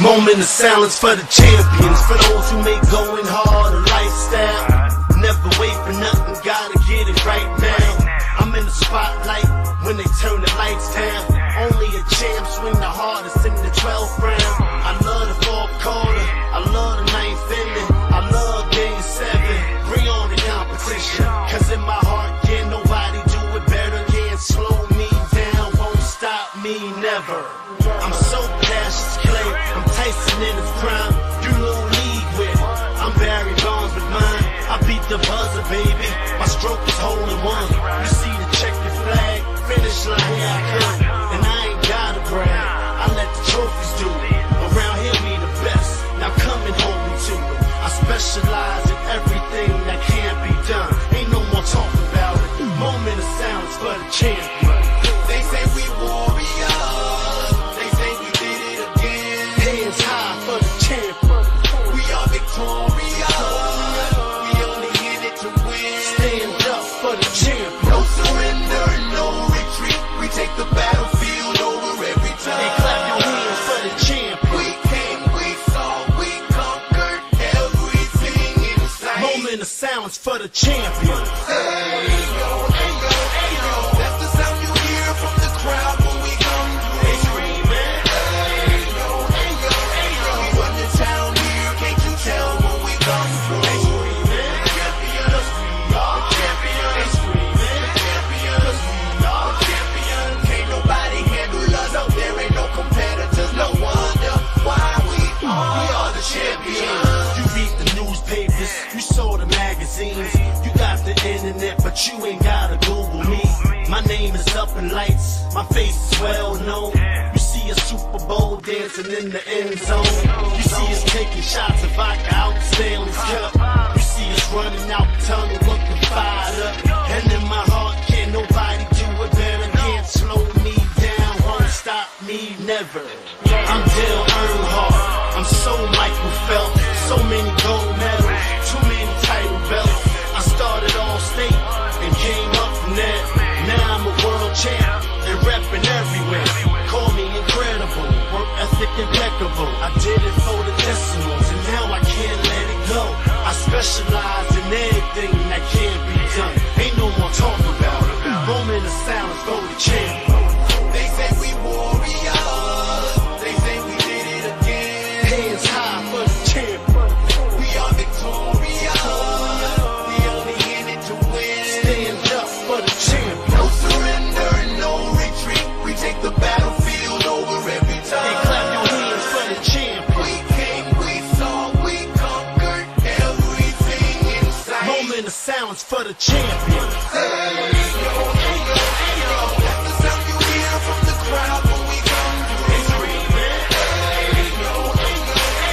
Moment of silence for the champions, for those who make going hard a lifestyle. Never wait for nothing, gotta get it right now. I'm in the spotlight when they turn the lights down. Only a champ swing the hardest in the 12th round. I love the fourth quarter, I love the ninth inning, I love game 7. Bring on the competition, cause in my heart can't nobody do it better. Can't slow me down, won't stop me, never. I'm so Cassius Clay, I'm Tyson in his prime. You little league with it, I'm Barry Bonds with mine. I beat the buzzer, baby, my stroke is hole in one. You see the checkered flag, finish line, here I come. And I ain't gotta brag, I let the trophies do it. Around here we the best, now come and hold me to it. I specialize in everything that can't be done. Ain't no more talk about it, moment of silence for the champion. They say we warriors, they say we did it again. Hands high for the champion. We are victorious, we only in it to win. Stand up for the champion. No surrender, no retreat. We take the battlefield over every time. Hey, clap your hands for the champion. We came, we saw, we conquered everything in sight. Moment of silence for the champion. That's the sound you hear from the crowd when we come through. They screaming. We run the town here, can't you tell when we come through? They screaming. Champions, we are champions. They screaming. Champions, we are champions. Can't nobody handle us, no, there ain't no competitors. No wonder why we are the champions. You read the newspapers, you saw the magazines, you got the internet, but you ain't gotta Google me. My name is up in lights, my face is well known. You see a Super Bowl dancing in the end zone. You see us taking shots of vodka out the Stanley's Cup. You see us running out the tunnel looking fired up. And in my heart, can't nobody do it better. Can't slow me down, won't stop me, never. I'm Dale Earnhardt, I'm so Michael Phelps. So many gold medals, too many title belts. I started all state and came up from there. Now I'm a world champ and reppin' everywhere. Call me incredible, work ethic impeccable. I did it for the decimals and now I can't let it go. I specialize in anything that can't be done. Ain't no more talk about it. Moment of silence for the champion. They say we warriors, they say we did it again. Hands high for the champion. We are victorious, we only in it to win. Stand up for the champion. No surrender, no retreat. We take the battlefield over every And time. clap your hands for the champion. We came, we saw, we conquered everything in sight. Moment of silence for the champion. That's the sound you hear from the crowd when we come through. They screaming.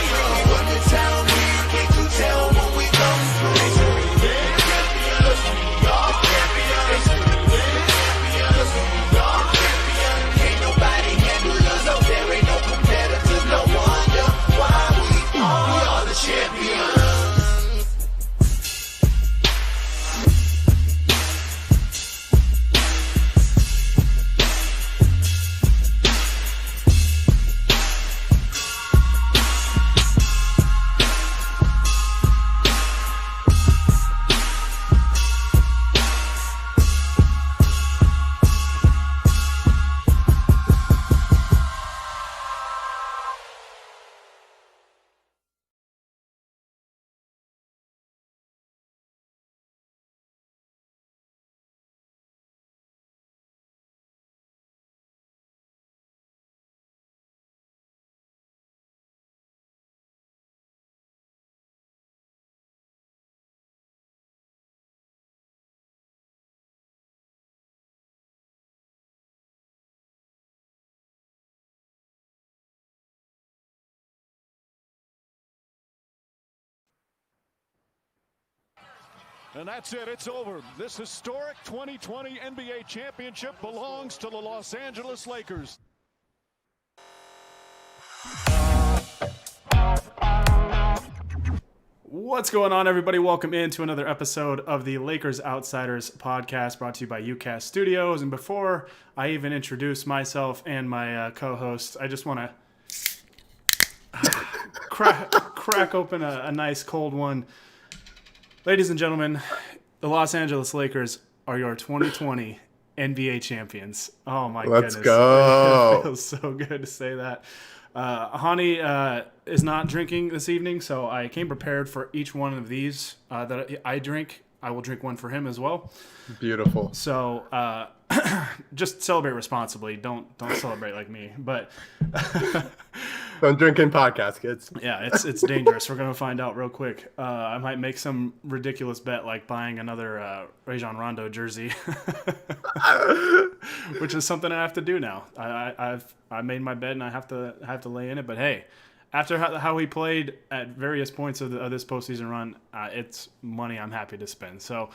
We run the town here, can't you tell when we come through? They screaming. Champions, we are champions. Champions, we are champions. Can't nobody handle us, no, there ain't no competitors. No wonder why we are the champions. And that's it. It's over. This historic 2020 NBA championship belongs to the Los Angeles Lakers. What's going on, everybody? Welcome into another episode of the Lakers Outsiders podcast, brought to you by UCast Studios. And before I even introduce myself and my co-host, I just want to crack open a nice cold one. Ladies and gentlemen, the Los Angeles Lakers are your 2020 NBA champions. Oh my goodness. Let's go. It feels so good to say that. Hani is not drinking this evening, so I came prepared for each one of these that I drink. I will drink one for him as well. Beautiful. So just celebrate responsibly. Don't celebrate like me. But Don't drink in podcast, kids. yeah, it's dangerous. We're gonna find out real quick. I might make some ridiculous bet like buying another Rondo jersey, which is something I have to do now. I made my bet and I have to lay in it. But hey, after how he played at various points of this postseason run, it's money I'm happy to spend. So,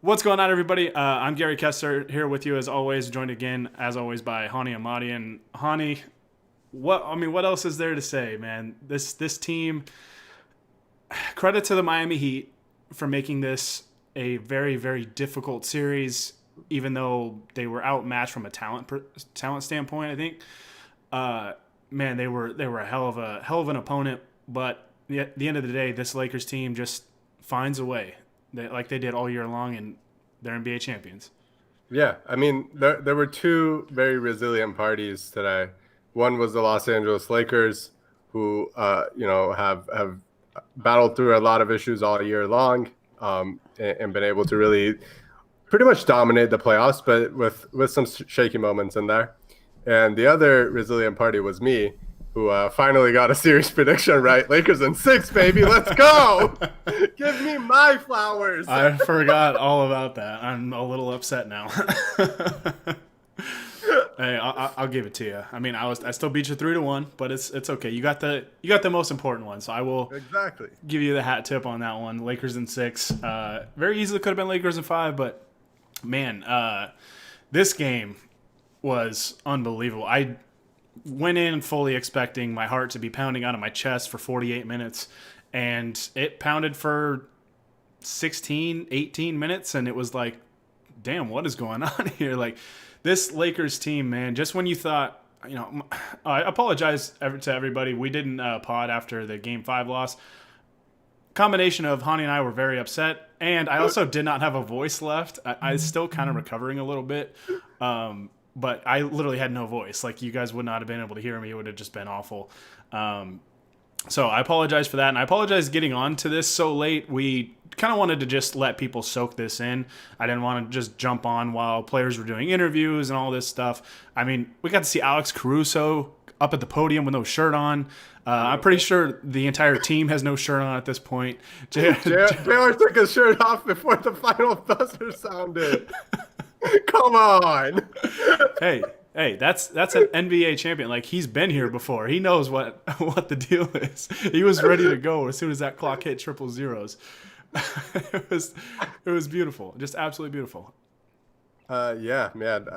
what's going on, everybody? I'm Gary Kessler here with you as always, joined again as always by Hani Amadi. And Hani, what else is there to say, man? This team, credit to the Miami Heat for making this a very, very difficult series, even though they were outmatched from a talent standpoint, I think. Man, they were a hell of an opponent, but at the end of the day, this Lakers team just finds a way, like they did all year long, and they're NBA champions. Yeah, I mean, there were two very resilient parties today. One was the Los Angeles Lakers, who have battled through a lot of issues all year long, and been able to really pretty much dominate the playoffs, but with some shaky moments in there. And the other resilient party was me, who finally got a series prediction right. Lakers in 6, baby. Let's go. Give me my flowers. I forgot all about that. I'm a little upset now. Hey, I'll give it to you. I mean, I still beat you 3-1, but it's okay. You got the most important one, so I will exactly give you the hat tip on that one. Lakers in 6. Very easily could have been Lakers in 5, but man, this game was unbelievable. I went in fully expecting my heart to be pounding out of my chest for 48 minutes, and it pounded for 16, 18 minutes, and it was like, damn, what is going on here? Like, this Lakers team, man, just when you thought, I apologize to everybody. We didn't pod after the Game 5 loss. Combination of Hani and I were very upset, and I also did not have a voice left. I was still kind of recovering a little bit, but I literally had no voice. Like, you guys would not have been able to hear me. It would have just been awful. So I apologize for that, and I apologize getting on to this so late. We kind of wanted to just let people soak this in. I didn't want to just jump on while players were doing interviews and all this stuff. I mean, we got to see Alex Caruso up at the podium with no shirt on. I'm pretty sure the entire team has no shirt on at this point. JR took his shirt off before the final buzzer sounded. Come on. Hey, that's an NBA champion. Like, he's been here before. He knows what the deal is. He was ready to go as soon as that clock hit triple zeros. It was beautiful, just absolutely beautiful. Yeah, man.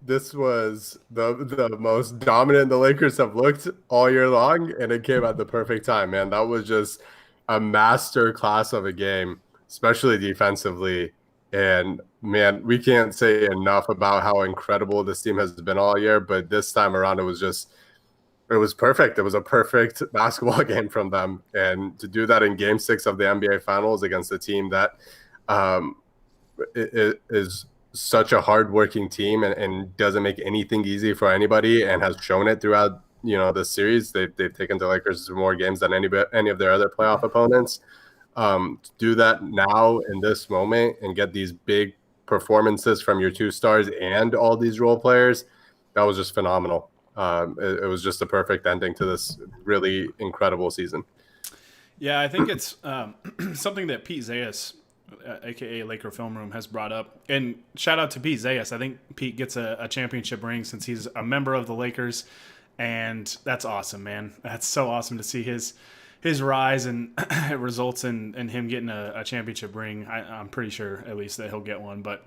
This was the most dominant the Lakers have looked all year long, and it came at the perfect time, man. That was just a master class of a game, especially defensively. And man, we can't say enough about how incredible this team has been all year, but this time around it was perfect. It was a perfect basketball game from them. And to do that in Game 6 of the NBA Finals against a team that is such a hardworking team and doesn't make anything easy for anybody, and has shown it throughout the series. They've taken the Lakers to more games than any of their other playoff opponents. To do that now in this moment and get these big performances from your two stars and all these role players, that was just phenomenal. It was just a perfect ending to this really incredible season. Yeah, I think it's something that Pete Zayas, a.k.a. Laker Film Room, has brought up. And shout out to Pete Zayas. I think Pete gets a championship ring since he's a member of the Lakers, and that's awesome, man. That's so awesome to see his rise, and it results in him getting a championship ring. I'm pretty sure at least that he'll get one, but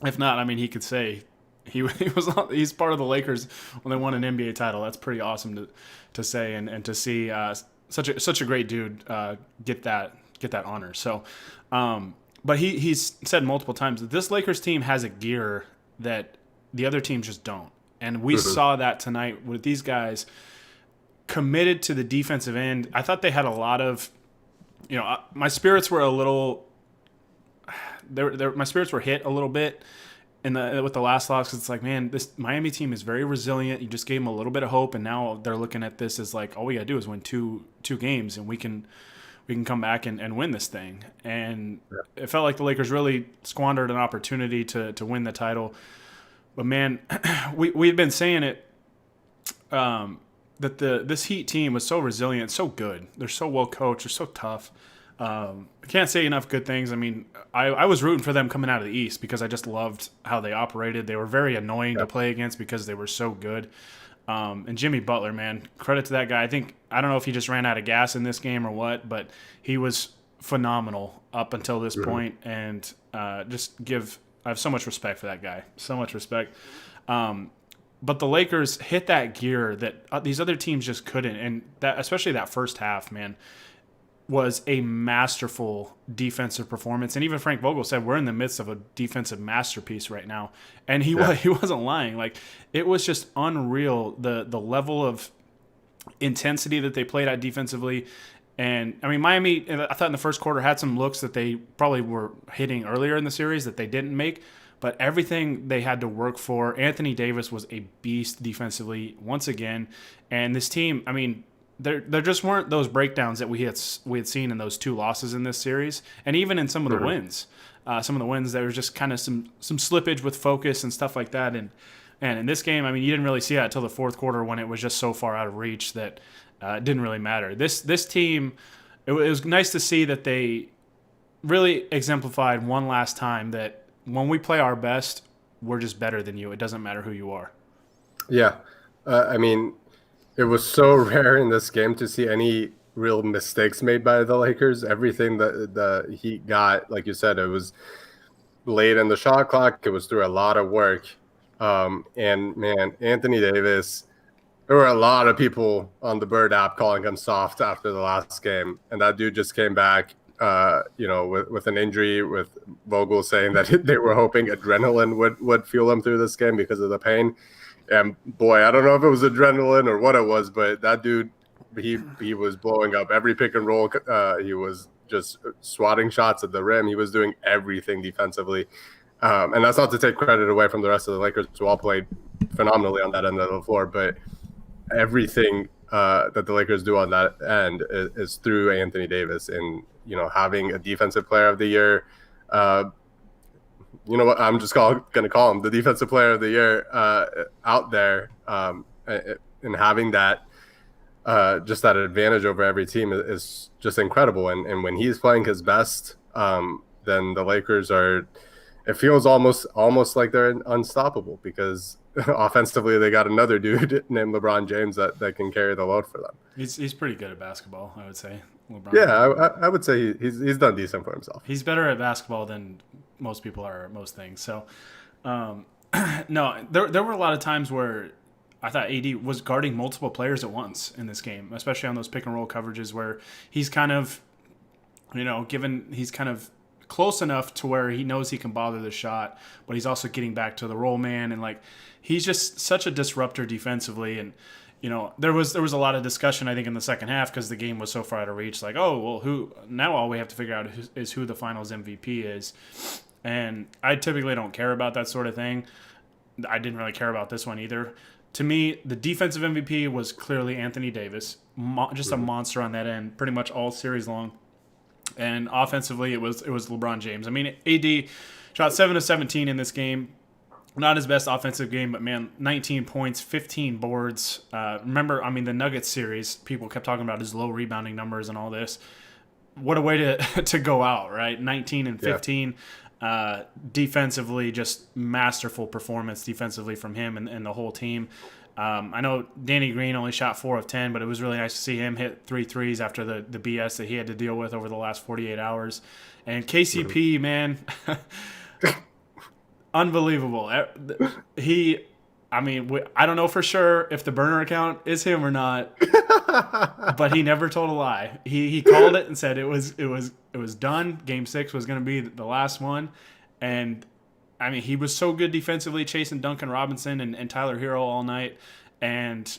if not, I mean, he could say he's part of the Lakers when they won an NBA title. That's pretty awesome to say, and to see such a great dude get that honor. So, but he's said multiple times that this Lakers team has a gear that the other teams just don't, and we saw that tonight with these guys committed to the defensive end. I thought they had a lot of, my spirits were a little. My spirits were hit a little bit with the last loss, because it's like, man, this Miami team is very resilient. You just gave them a little bit of hope, and now they're looking at this as like, all we gotta do is win two games, and we can come back and win this thing. And it felt like the Lakers really squandered an opportunity to win the title. But man, we've been saying it, that this Heat team was so resilient, so good. They're so well coached. They're so tough. I can't say enough good things. I mean, I was rooting for them coming out of the East because I just loved how they operated. They were very annoying to play against because they were so good. And Jimmy Butler, man, credit to that guy. I don't know if he just ran out of gas in this game or what, but he was phenomenal up until this point. And I have so much respect for that guy. So much respect. But the Lakers hit that gear that these other teams just couldn't. And that, especially that first half, man, was a masterful defensive performance. And even Frank Vogel said, we're in the midst of a defensive masterpiece right now. And he wasn't lying. Like, it was just unreal, the level of intensity that they played at defensively. And, I mean, Miami, I thought in the first quarter had some looks that they probably were hitting earlier in the series that they didn't make. But everything they had to work for. Anthony Davis was a beast defensively once again. And this team, I mean, there just weren't those breakdowns that we had seen in those two losses in this series, and even in some of the wins. Some of the wins, there was just kind of some slippage with focus and stuff like that. And in this game, I mean, you didn't really see that until the fourth quarter when it was just so far out of reach that it didn't really matter. This team, it was nice to see that they really exemplified one last time that when we play our best, we're just better than you. It doesn't matter who you are. Yeah. I mean, it was so rare in this game to see any real mistakes made by the Lakers. Everything that the Heat got, like you said, it was late in the shot clock. It was through a lot of work. And, man, Anthony Davis, there were a lot of people on the Bird app calling him soft after the last game. And that dude just came back, with an injury, with Vogel saying that they were hoping adrenaline would fuel him through this game because of the pain. And boy, I don't know if it was adrenaline or what it was, but that dude, he was blowing up every pick and roll. He was just swatting shots at the rim. He was doing everything defensively. And that's not to take credit away from the rest of the Lakers, who all played phenomenally on that end of the floor. But everything that the Lakers do on that end is through Anthony Davis. And, having a defensive player of the year, you know what? I'm just going to call him the defensive player of the year out there, and having that just that advantage over every team is just incredible. And when he's playing his best, then the Lakers are. It feels almost like they're unstoppable because offensively they got another dude named LeBron James that can carry the load for them. He's pretty good at basketball, I would say. LeBron. Yeah, I would say he's done decent for himself. He's better at basketball than most people are at most things. So, no, there were a lot of times where I thought AD was guarding multiple players at once in this game, especially on those pick and roll coverages where he's kind of, he's kind of close enough to where he knows he can bother the shot, but he's also getting back to the roll man, and like he's just such a disruptor defensively. And there was a lot of discussion, I think, in the second half because the game was so far out of reach. Like, oh well, who now? All we have to figure out is who the Finals MVP is. And I typically don't care about that sort of thing. I didn't really care about this one either. To me, the defensive MVP was clearly Anthony Davis, just a monster on that end, pretty much all series long. And offensively, it was LeBron James. I mean, AD shot 7 of 17 in this game. Not his best offensive game, but man, 19 points, 15 boards. Remember, I mean, the Nuggets series, people kept talking about his low rebounding numbers and all this. What a way to go out, right? 19 and 15. Yeah. Defensively, just masterful performance defensively from him and the whole team. I know Danny Green only shot 4 of 10, but it was really nice to see him hit 3 threes after the BS that he had to deal with over the last 48 hours. And KCP, man, unbelievable. I don't know for sure if the burner account is him or not, but he never told a lie. He called it and said it was done. Game 6 was going to be the last one, and I mean, he was so good defensively, chasing Duncan Robinson and Tyler Hero all night, and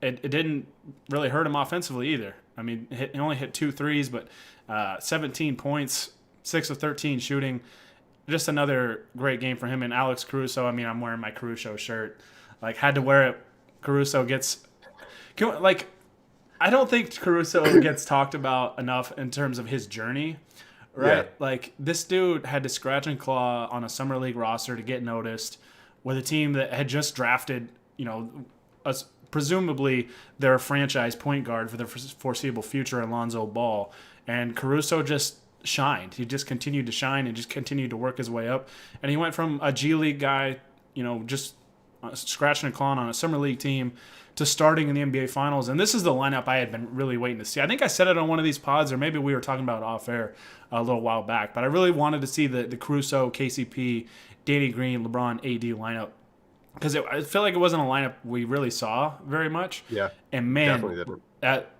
it didn't really hurt him offensively either. I mean, he only hit 2 threes, but 17 points, 6 of 13 shooting. Just another great game for him. And Alex Caruso, I mean, I'm wearing my Caruso shirt. Like, had to wear it. Caruso gets – I don't think Caruso gets talked about enough in terms of his journey, right? Yeah. Like, this dude had to scratch and claw on a summer league roster to get noticed with a team that had just drafted, presumably their franchise point guard for the foreseeable future, Alonzo Ball. And Caruso just shined. He just continued to shine and just continued to work his way up. And he went from a G League guy, just scratching and clawing on a summer league team to starting in the NBA Finals. And this is the lineup I had been really waiting to see. I think I said it on one of these pods, or maybe we were talking about it off air a little while back. But I really wanted to see the Caruso, KCP, Danny Green, LeBron, AD lineup. Because I feel like it wasn't a lineup we really saw very much. Yeah. And man, definitely didn't. that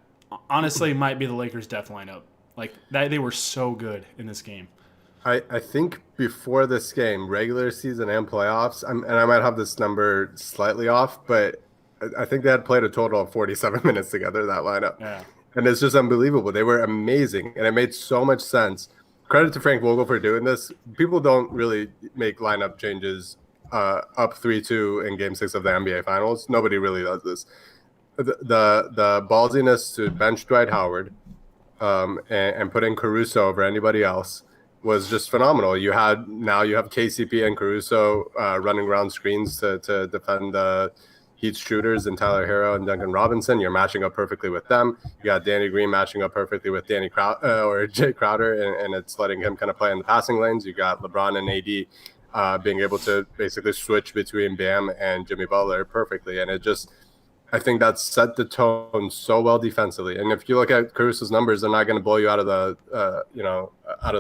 honestly might be the Lakers' death lineup. Like, they were so good in this game. I think before this game, regular season and playoffs, and I might have this number slightly off, but I think they had played a total of 47 minutes together, that lineup. Yeah. And it's just unbelievable. They were amazing, and it made so much sense. Credit to Frank Vogel for doing this. People don't really make lineup changes up 3-2 in Game 6 of the NBA Finals. Nobody really does this. The ballsiness to bench Dwight Howard and put in Caruso over anybody else was just phenomenal. Now you have KCP and Caruso running around screens to defend the Heat shooters and Tyler Hero and Duncan Robinson. You're matching up perfectly with them. You got Danny Green matching up perfectly with Jay Crowder, and it's letting him kind of play in the passing lanes. You got LeBron and AD being able to basically switch between Bam and Jimmy Butler perfectly. And I think that set the tone so well defensively. And if you look at Caruso's numbers, they're not going to blow you out of the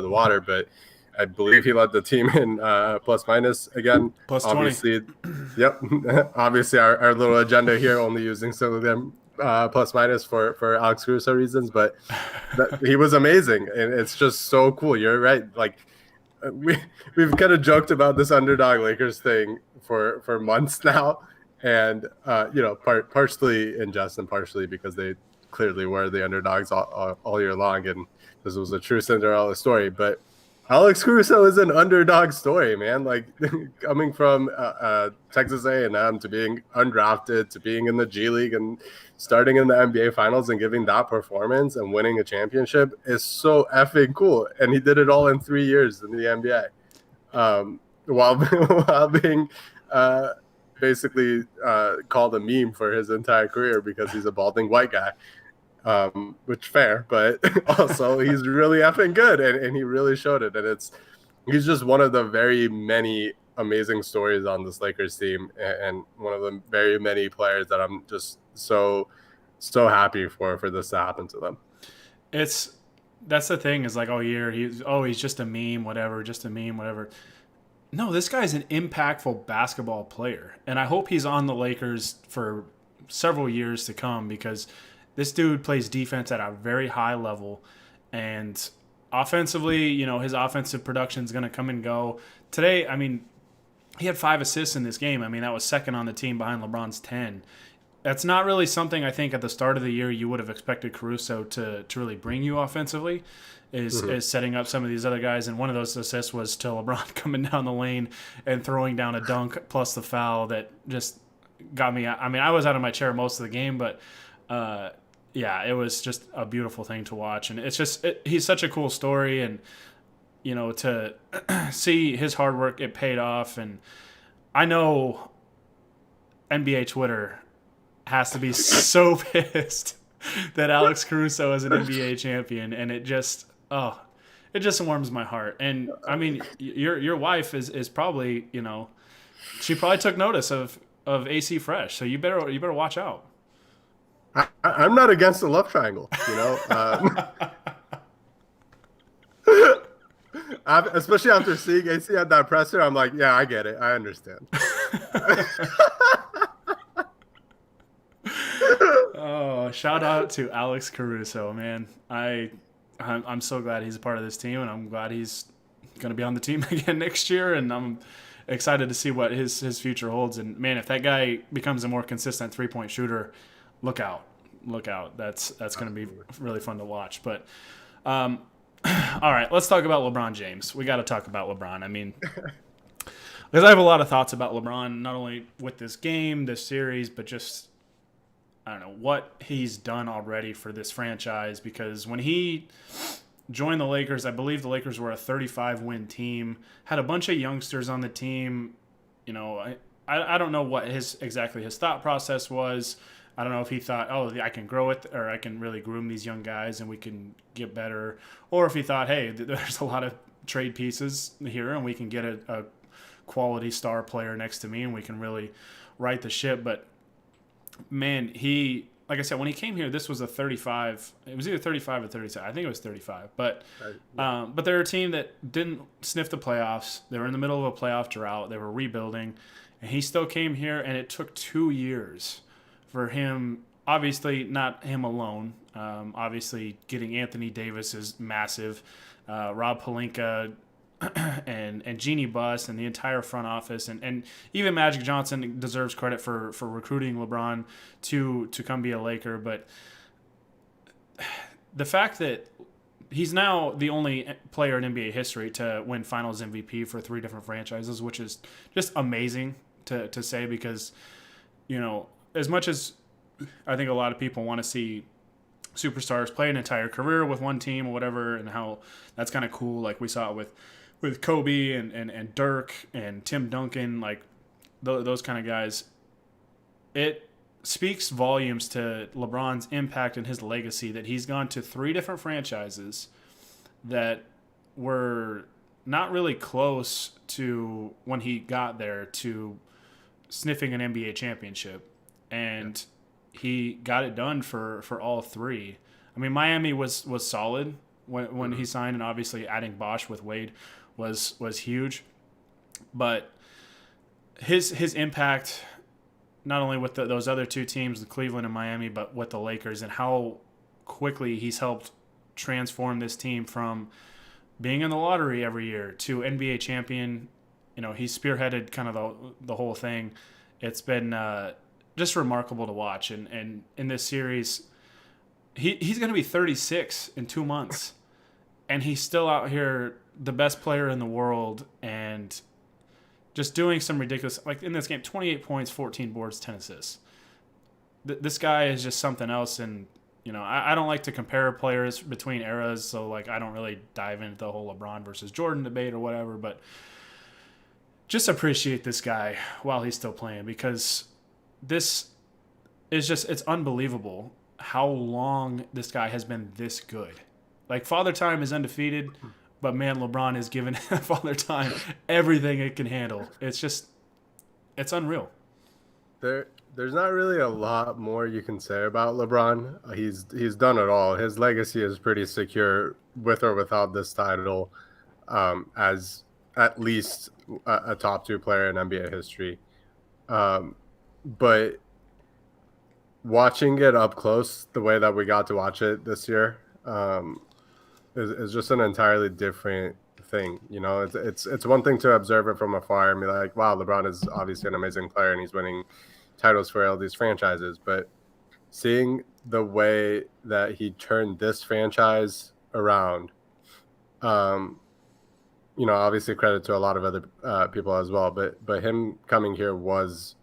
water. But I believe he led the team in plus minus again. Plus obviously, 20. Yep. Obviously, our little agenda here only using some of them plus minus for Alex Caruso reasons. But he was amazing, and it's just so cool. You're right. Like we've kind of joked about this underdog Lakers thing for months now. And, partially in jest and partially because they clearly were the underdogs all year long. And this was a true Cinderella story. But Alex Caruso is an underdog story, man. Like coming from Texas A&M to being undrafted to being in the G League and starting in the NBA Finals and giving that performance and winning a championship is so effing cool. And he did it all in 3 years in the NBA while being basically called a meme for his entire career because he's a balding white guy, which fair, but also he's really effing good, and he really showed it. And he's just one of the very many amazing stories on this Lakers team, and one of the very many players that I'm just so happy for this to happen to them. That's the thing is like, he's just a meme, whatever. No, this guy's an impactful basketball player, and I hope he's on the Lakers for several years to come because this dude plays defense at a very high level, and offensively, his offensive production is going to come and go. Today, I mean, he had 5 assists in this game. I mean, that was second on the team behind LeBron's 10. That's not really something I think at the start of the year you would have expected Caruso to really bring you offensively. Is setting up some of these other guys, and one of those assists was to LeBron coming down the lane and throwing down a dunk plus the foul that just got me. I mean, I was out of my chair most of the game, but it was just a beautiful thing to watch, and he's such a cool story, and to see his hard work, it paid off, and I know NBA Twitter has to be so pissed that Alex Caruso is an NBA champion, and it just warms my heart. And I mean, your wife is probably, she probably took notice of AC Fresh, so you better watch out. I'm not against the love triangle, especially after seeing AC at that presser. I'm like, yeah, I get it, I understand. Oh, shout out to Alex Caruso, man. I'm so glad he's a part of this team, and I'm glad he's going to be on the team again next year, and I'm excited to see what his future holds. And, man, if that guy becomes a more consistent three-point shooter, look out. That's going to be really fun to watch. But all right, let's talk about LeBron James. We got to talk about LeBron. I mean, because I have a lot of thoughts about LeBron, not only with this game, this series, but just, I don't know, what he's done already for this franchise. Because when he joined the Lakers, I believe the Lakers were a 35-win team, had a bunch of youngsters on the team. You know, I don't know what his thought process was. I don't know if he thought, oh, I can grow it, or I can really groom these young guys and we can get better. Or if he thought, hey, there's a lot of trade pieces here and we can get a quality star player next to me and we can really right the ship. But, man, like I said, when he came here, this was a 35. It was either 35 or 37. I think it was 35. But but they're a team that didn't sniff the playoffs. They were in the middle of a playoff drought. They were rebuilding. And he still came here, and it took 2 years for him, obviously not him alone. Obviously, getting Anthony Davis is massive. Rob Pelinka and Jeannie Buss and the entire front office, and even Magic Johnson deserves credit for recruiting LeBron to come be a Laker. But the fact that he's now the only player in NBA history to win Finals MVP for 3 different franchises, which is just amazing to say, because, you know, as much as I think a lot of people want to see superstars play an entire career with one team or whatever, and how that's kind of cool, like we saw it with Kobe and Dirk and Tim Duncan, like those kind of guys, it speaks volumes to LeBron's impact and his legacy that he's gone to 3 different franchises that were not really close to, when he got there, to sniffing an NBA championship. And he got it done for all 3. I mean, Miami was solid when he signed, and obviously adding Bosch with Wade was huge. But his impact, not only with those other 2 teams, the Cleveland and Miami, but with the Lakers, and how quickly he's helped transform this team from being in the lottery every year to NBA champion. You know, he spearheaded kind of the whole thing. It's been just remarkable to watch. And in this series, he's going to be 36 in 2 months, and he's still out here, the best player in the world, and just doing some ridiculous, like in this game, 28 points, 14 boards, 10 assists. This guy is just something else. And, you know, I don't like to compare players between eras, so like I don't really dive into the whole LeBron versus Jordan debate or whatever, but just appreciate this guy while he's still playing, because this is just, it's unbelievable how long this guy has been this good. Like, Father Time is undefeated, but man, LeBron has given Father Time everything it can handle. It's just, it's unreal. There's not really a lot more you can say about LeBron. He's done it all. His legacy is pretty secure with or without this title, as at least a top 2 player in NBA history. But watching it up close, the way that we got to watch it this year, is just an entirely different thing. You know, it's one thing to observe it from afar and be like, wow, LeBron is obviously an amazing player and he's winning titles for all these franchises. But seeing the way that he turned this franchise around, you know, obviously credit to a lot of other people as well, but him coming here was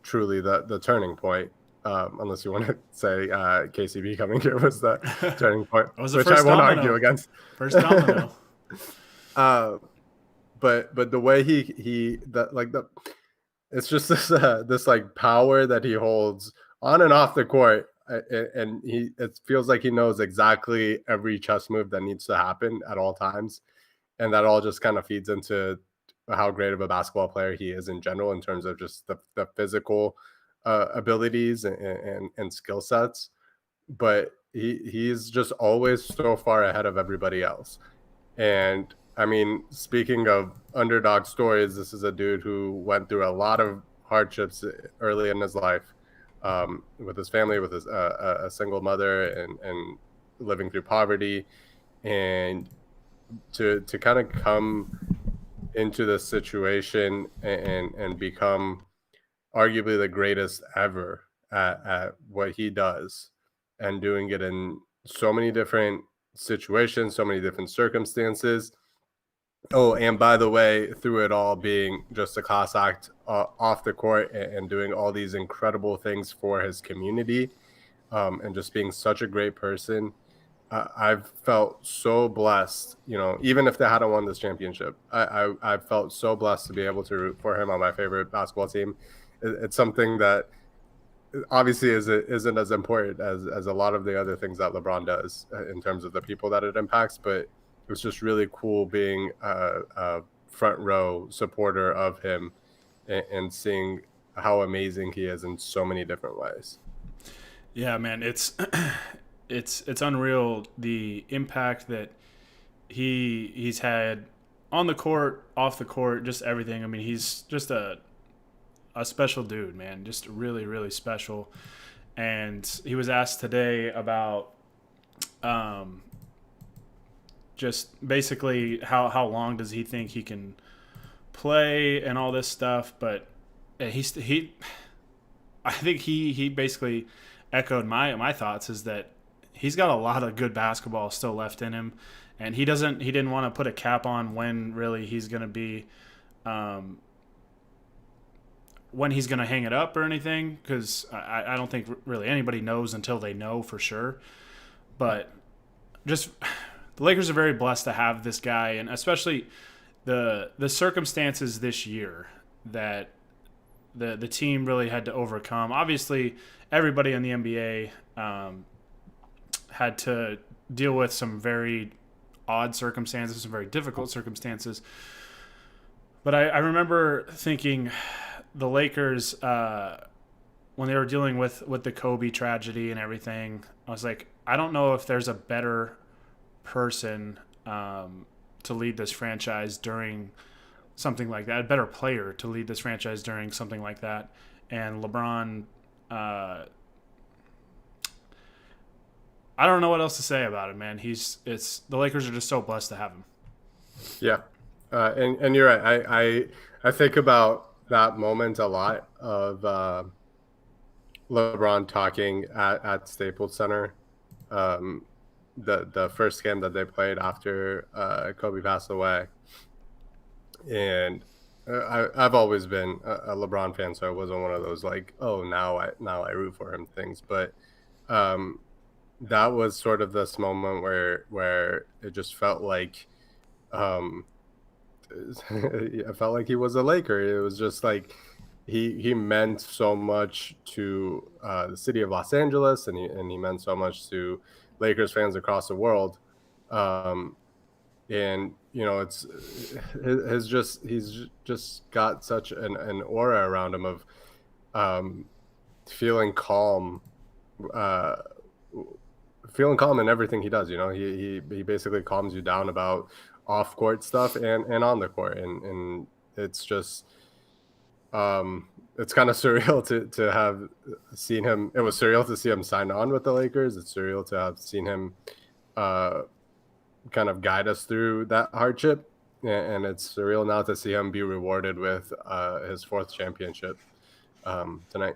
truly the turning point. Unless you want to say KCB coming here was the turning point, was the which first I won't domino. argue against. First domino. But the way it's just this like power that he holds on and off the court, and it feels like he knows exactly every chess move that needs to happen at all times, and that all just kind of feeds into how great of a basketball player he is in general, in terms of just the physical abilities and skill sets. But he's just always so far ahead of everybody else. And I mean, speaking of underdog stories, this is a dude who went through a lot of hardships early in his life, with his family, with his a single mother, and living through poverty, and to kind of come into this situation and become arguably the greatest ever at what he does and doing it in so many different situations, so many different circumstances. Oh, and by the way, through it all being just a class act off the court and doing all these incredible things for his community, and just being such a great person. I've felt so blessed, even if they hadn't won this championship, I felt so blessed to be able to root for him on my favorite basketball team. It's something that obviously isn't as important as a lot of the other things that LeBron does in terms of the people that it impacts, but it was just really cool being a front row supporter of him and seeing how amazing he is in so many different ways. Yeah, man, it's it's unreal the impact that he's had on the court, off the court, just everything. I mean, he's just a special dude, man, just really, really special. And he was asked today about just basically how long does he think he can play and all this stuff, but he I think he basically echoed my thoughts, is that he's got a lot of good basketball still left in him, and he didn't want to put a cap on when really he's going to be when he's going to hang it up or anything, because I don't think really anybody knows until they know for sure. But just the Lakers are very blessed to have this guy, and especially the circumstances this year that the team really had to overcome. Obviously, everybody in the NBA had to deal with some very odd circumstances, some very difficult circumstances. But I remember thinking the Lakers, when they were dealing with the Kobe tragedy and everything, I was like, I don't know if there's a better person to lead this franchise during something like that, a better player to lead this franchise during something like that. And LeBron, I don't know what else to say about it, man. The Lakers are just so blessed to have him. Yeah. And you're right. I think about that moment a lot of LeBron talking at Staples Center, the first game that they played after Kobe passed away. And I've always been a LeBron fan, so I wasn't one of those like, oh, now I root for him things. But that was sort of this moment where it just felt like I felt like he was a Laker. It was just like he meant so much to the city of Los Angeles, and he meant so much to Lakers fans across the world. And it's he's just got such an aura around him of feeling calm in everything he does. He basically calms you down about off court stuff and on the court, and it's just it's kind of surreal to have seen him. It was surreal to see him sign on with the Lakers. It's surreal to have seen him kind of guide us through that hardship, and it's surreal now to see him be rewarded with his fourth championship tonight.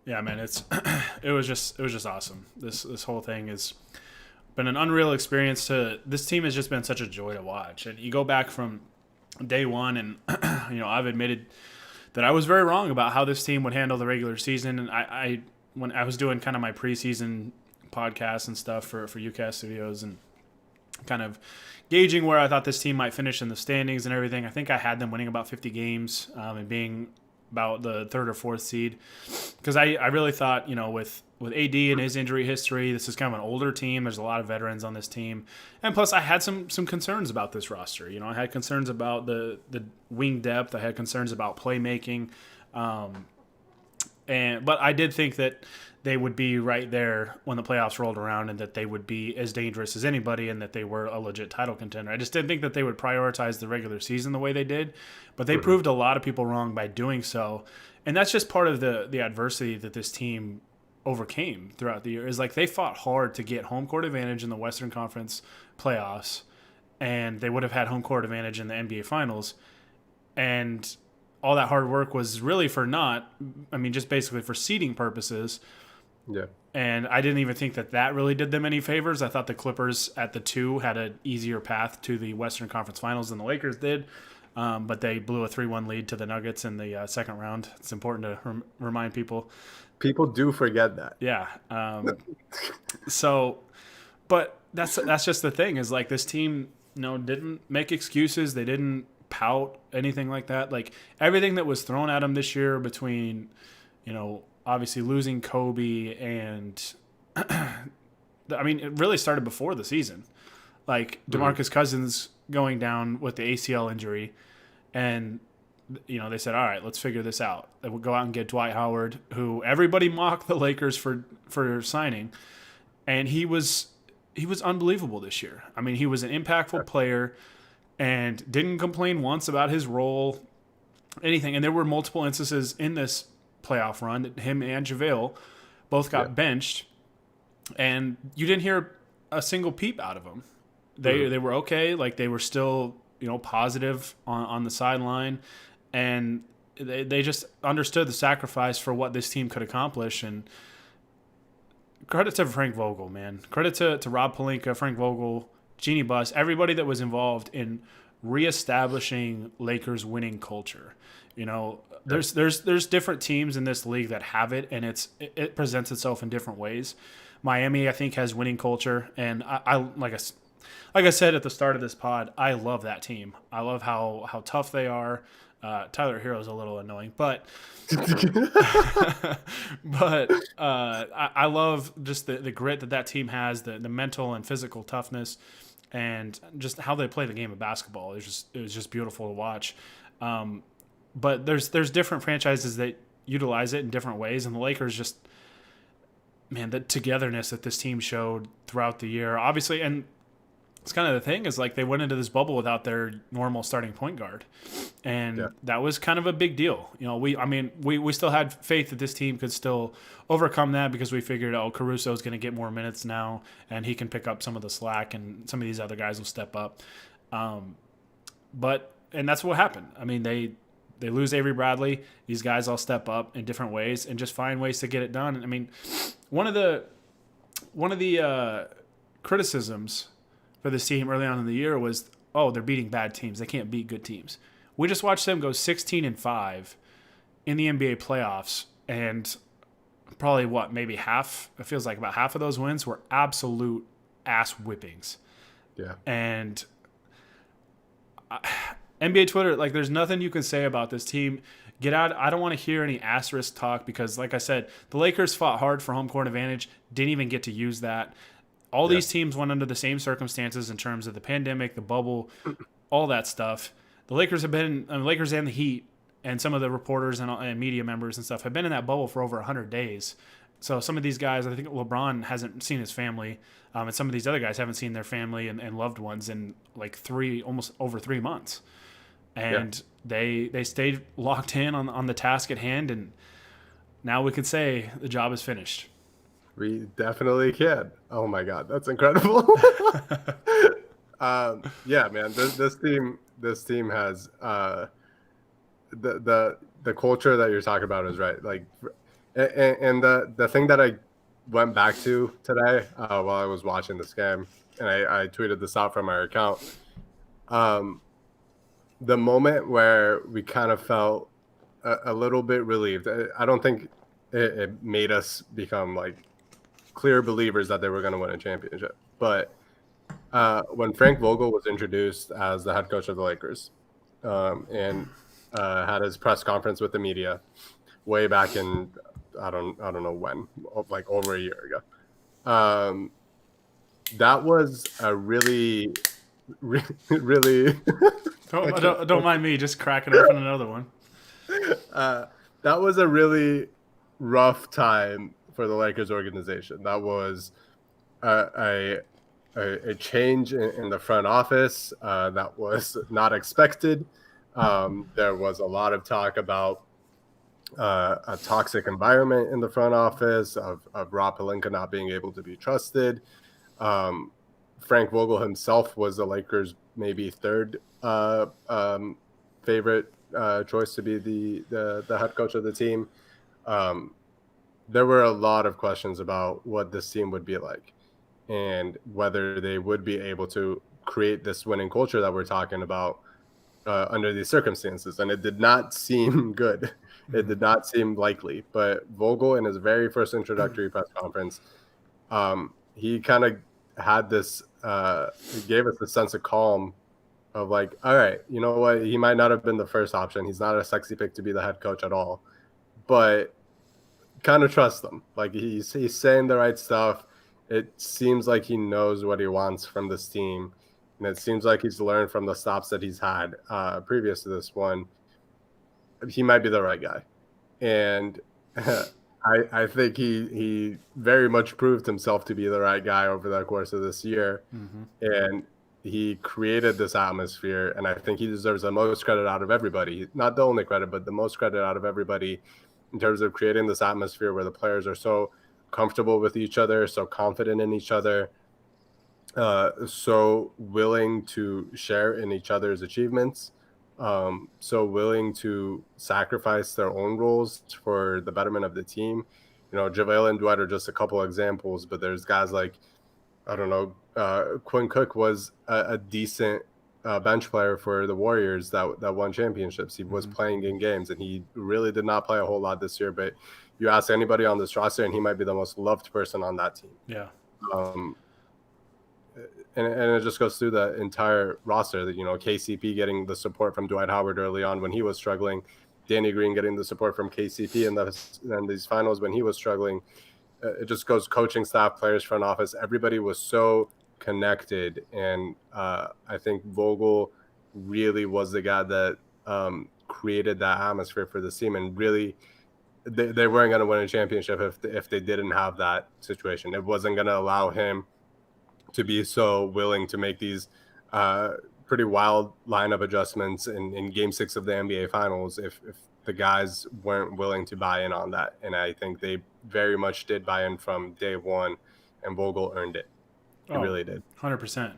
Yeah, man, it was just awesome. This whole thing has been an unreal experience. This team has just been such a joy to watch. And you go back from day one, and I've admitted that I was very wrong about how this team would handle the regular season. And when I was doing kind of my preseason podcasts and stuff for UCAS Studios, and kind of gauging where I thought this team might finish in the standings and everything, I think I had them winning about 50 games and being about the third or fourth seed, because I really thought, with AD and his injury history, this is kind of an older team. There's a lot of veterans on this team, and plus I had some concerns about this roster. I had concerns about the wing depth. I had concerns about playmaking, but I did think that they would be right there when the playoffs rolled around, and that they would be as dangerous as anybody, and that they were a legit title contender. I just didn't think that they would prioritize the regular season the way they did, but they proved a lot of people wrong by doing so. And that's just part of the adversity that this team overcame throughout the year. Is like they fought hard to get home court advantage in the Western Conference playoffs, and they would have had home court advantage in the NBA Finals. And all that hard work was really for naught. I mean, just basically for seeding purposes. Yeah. And I didn't even think that really did them any favors. I thought the Clippers at the 2 had an easier path to the Western Conference Finals than the Lakers did. But they blew a 3-1 lead to the Nuggets in the second round. It's important to remind people. People do forget that. Yeah. So, but that's just the thing is like this team, didn't make excuses. They didn't pout, anything like that. Like everything that was thrown at them this year between, obviously losing Kobe and I mean, it really started before the season. Like DeMarcus Cousins going down with the ACL injury, and they said, all right, let's figure this out. They would go out and get Dwight Howard, who everybody mocked the Lakers for signing, and he was unbelievable this year. I mean, he was an impactful player and didn't complain once about his role, anything. And there were multiple instances in this playoff run that him and JaVale both got benched, and you didn't hear a single peep out of them. They were okay, like they were still positive on the sideline, and they just understood the sacrifice for what this team could accomplish. And credit to Frank Vogel, man. Credit to Rob Pelinka, Frank Vogel, Jeannie Buss, everybody that was involved in reestablishing Lakers winning culture. There's different teams in this league that have it, and it presents itself in different ways. Miami, I think, has winning culture, and I like I said at the start of this pod, I love that team. I love how tough they are. Tyler Hero is a little annoying, but I love just the grit that team has, the mental and physical toughness, and just how they play the game of basketball. It was just beautiful to watch. But there's different franchises that utilize it in different ways, and the Lakers just, man, the togetherness that this team showed throughout the year, obviously, and it's kind of the thing is like they went into this bubble without their normal starting point guard, and that was kind of a big deal. We still had faith that this team could still overcome that because we figured, Caruso is going to get more minutes now, and he can pick up some of the slack, and some of these other guys will step up. And that's what happened. I mean, they lose Avery Bradley. These guys all step up in different ways and just find ways to get it done. I mean, one of the criticisms for this team early on in the year was, they're beating bad teams. They can't beat good teams. We just watched them go 16-5 in the NBA playoffs, and probably maybe half. It feels like about half of those wins were absolute ass whippings. Yeah, and NBA Twitter, like, there's nothing you can say about this team. Get out. I don't want to hear any asterisk talk because, like I said, the Lakers fought hard for home court advantage, didn't even get to use that. All these teams went under the same circumstances in terms of the pandemic, the bubble, all that stuff. The Lakers Lakers and the Heat and some of the reporters and media members and stuff have been in that bubble for over 100 days. So some of these guys, I think LeBron hasn't seen his family, and some of these other guys haven't seen their family and loved ones in like almost over 3 months. And they stayed locked in on the task at hand, and now we could say the job is finished. We definitely can. Oh my God, that's incredible. Yeah, man, this team has the culture that you're talking about is right. Like, and the thing that I went back to today while I was watching this game, and I tweeted this out from our account. The moment where we kind of felt a little bit relieved. I don't think it made us become like clear believers that they were going to win a championship. But when Frank Vogel was introduced as the head coach of the Lakers and had his press conference with the media way back in, I don't know when, like over a year ago. That was a really don't mind me just cracking open another one. That was a really rough time for the Lakers organization. That was a change in the front office that was not expected. There was a lot of talk about a toxic environment in the front office, of Rob Pelinka not being able to be trusted. Frank Vogel himself was the Lakers' maybe third favorite choice to be the head coach of the team, there were a lot of questions about what this team would be like and whether they would be able to create this winning culture that we're talking about under these circumstances. And it did not seem good. It did not seem likely. But Vogel, in his very first introductory press conference, he kind of had this, he gave us a sense of calm of like, all right, you know what? He might not have been the first option. He's not a sexy pick to be the head coach at all. But kind of trust them. Like he's saying the right stuff. It seems like he knows what he wants from this team, and it seems like he's learned from the stops that he's had previous to this one. He might be the right guy, and I think he very much proved himself to be the right guy over the course of this year, and he created this atmosphere, and I think he deserves the most credit out of everybody. Not the only credit, but the most credit out of everybody in terms of creating this atmosphere where the players are so comfortable with each other, so confident in each other, so willing to share in each other's achievements, so willing to sacrifice their own roles for the betterment of the team. You know, JaVale and Dwight are just a couple examples, but there's guys like, I don't know, Quinn Cook was a decent bench player for the Warriors that won championships. He was playing in games, and he really did not play a whole lot this year. But you ask anybody on this roster, and he might be the most loved person on that team. Yeah. And it just goes through the entire roster. That, you know, KCP getting the support from Dwight Howard early on when he was struggling, Danny Green getting the support from KCP in these finals when he was struggling. It just goes coaching staff, players, front office. Everybody was so connected, and I think Vogel really was the guy that created that atmosphere for the team, and really they weren't going to win a championship if they didn't have that situation. It wasn't going to allow him to be so willing to make these pretty wild lineup adjustments in Game 6 of the NBA Finals if the guys weren't willing to buy in on that. And I think they very much did buy in from day one, and Vogel earned it. He really did. 100%.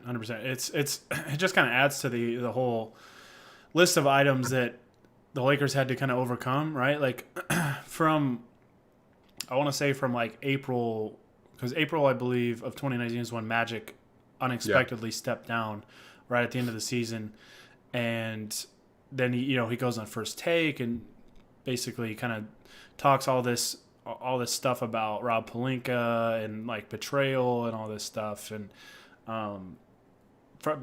It just kind of adds to the whole list of items that the Lakers had to kind of overcome, right? Like from like April, because April, I believe, of 2019 is when Magic unexpectedly stepped down right at the end of the season. And then he goes on First Take and basically kind of talks all this stuff about Rob Pelinka and like betrayal and all this stuff. And from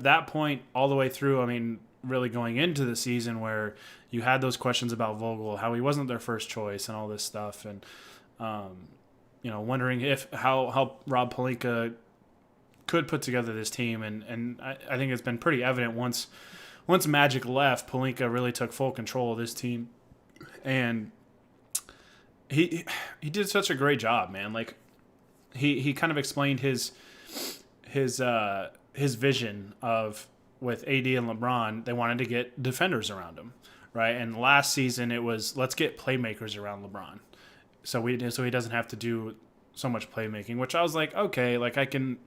that point all the way through, I mean, really going into the season where you had those questions about Vogel, how he wasn't their first choice and all this stuff. And, wondering how Rob Pelinka could put together this team. And I think it's been pretty evident once Magic left, Pelinka really took full control of this team. And he did such a great job, man. Like he kind of explained his vision of, with AD and LeBron, they wanted to get defenders around him, right? And last season it was, let's get playmakers around LeBron, so he doesn't have to do so much playmaking. Which I was like, okay, like I can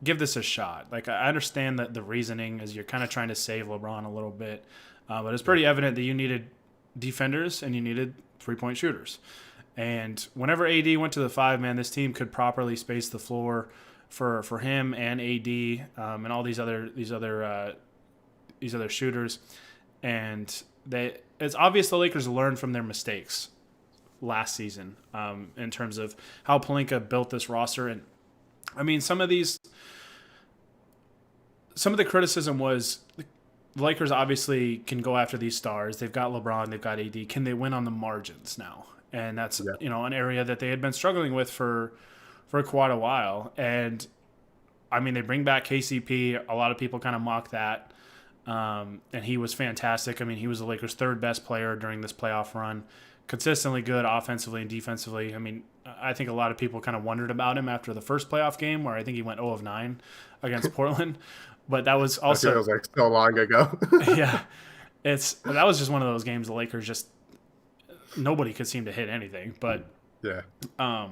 give this a shot. Like I understand that the reasoning is you're kind of trying to save LeBron a little bit, but it's pretty evident that you needed defenders and you needed 3-point shooters. And whenever AD went to the 5, man, this team could properly space the floor for him and AD and all these other shooters. And it's obvious the Lakers learned from their mistakes last season in terms of how Pelinka built this roster. And I mean, some of the criticism was the Lakers obviously can go after these stars. They've got LeBron, they've got AD. Can they win on the margins now? And that's an area that they had been struggling with for quite a while. And I mean, they bring back KCP. A lot of people kind of mock that. And he was fantastic. I mean, he was the Lakers' third best player during this playoff run. Consistently good offensively and defensively. I mean, I think a lot of people kind of wondered about him after the first playoff game where I think he went 0 of 9 against Portland. But that was also... That feels like so long ago. Yeah. That was just one of those games the Lakers just... Nobody could seem to hit anything. But, yeah. I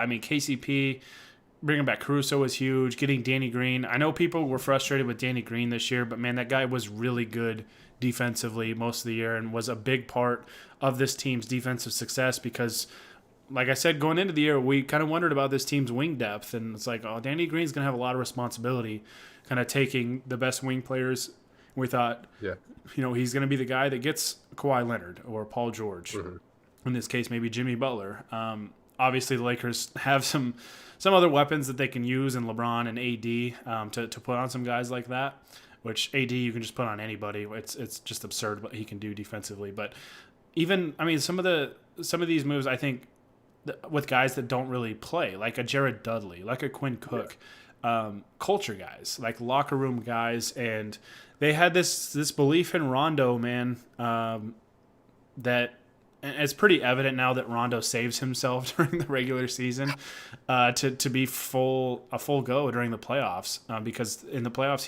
mean, KCP bringing back Caruso was huge. Getting Danny Green. I know people were frustrated with Danny Green this year, but man, that guy was really good defensively most of the year and was a big part of this team's defensive success because, like I said, going into the year, we kind of wondered about this team's wing depth. And it's like, oh, Danny Green's going to have a lot of responsibility kind of taking the best wing players. We thought, he's going to be the guy that gets Kawhi Leonard or Paul George. Mm-hmm. In this case, maybe Jimmy Butler. Obviously, the Lakers have some other weapons that they can use in LeBron and AD to put on some guys like that, which AD you can just put on anybody. It's just absurd what he can do defensively. But even, I mean, some of these moves, I think, with guys that don't really play, like a Jared Dudley, like a Quinn Cook, culture guys, like locker room guys, and they had this belief in Rondo, man, that. And it's pretty evident now that Rondo saves himself during the regular season to be a full go during the playoffs because in the playoffs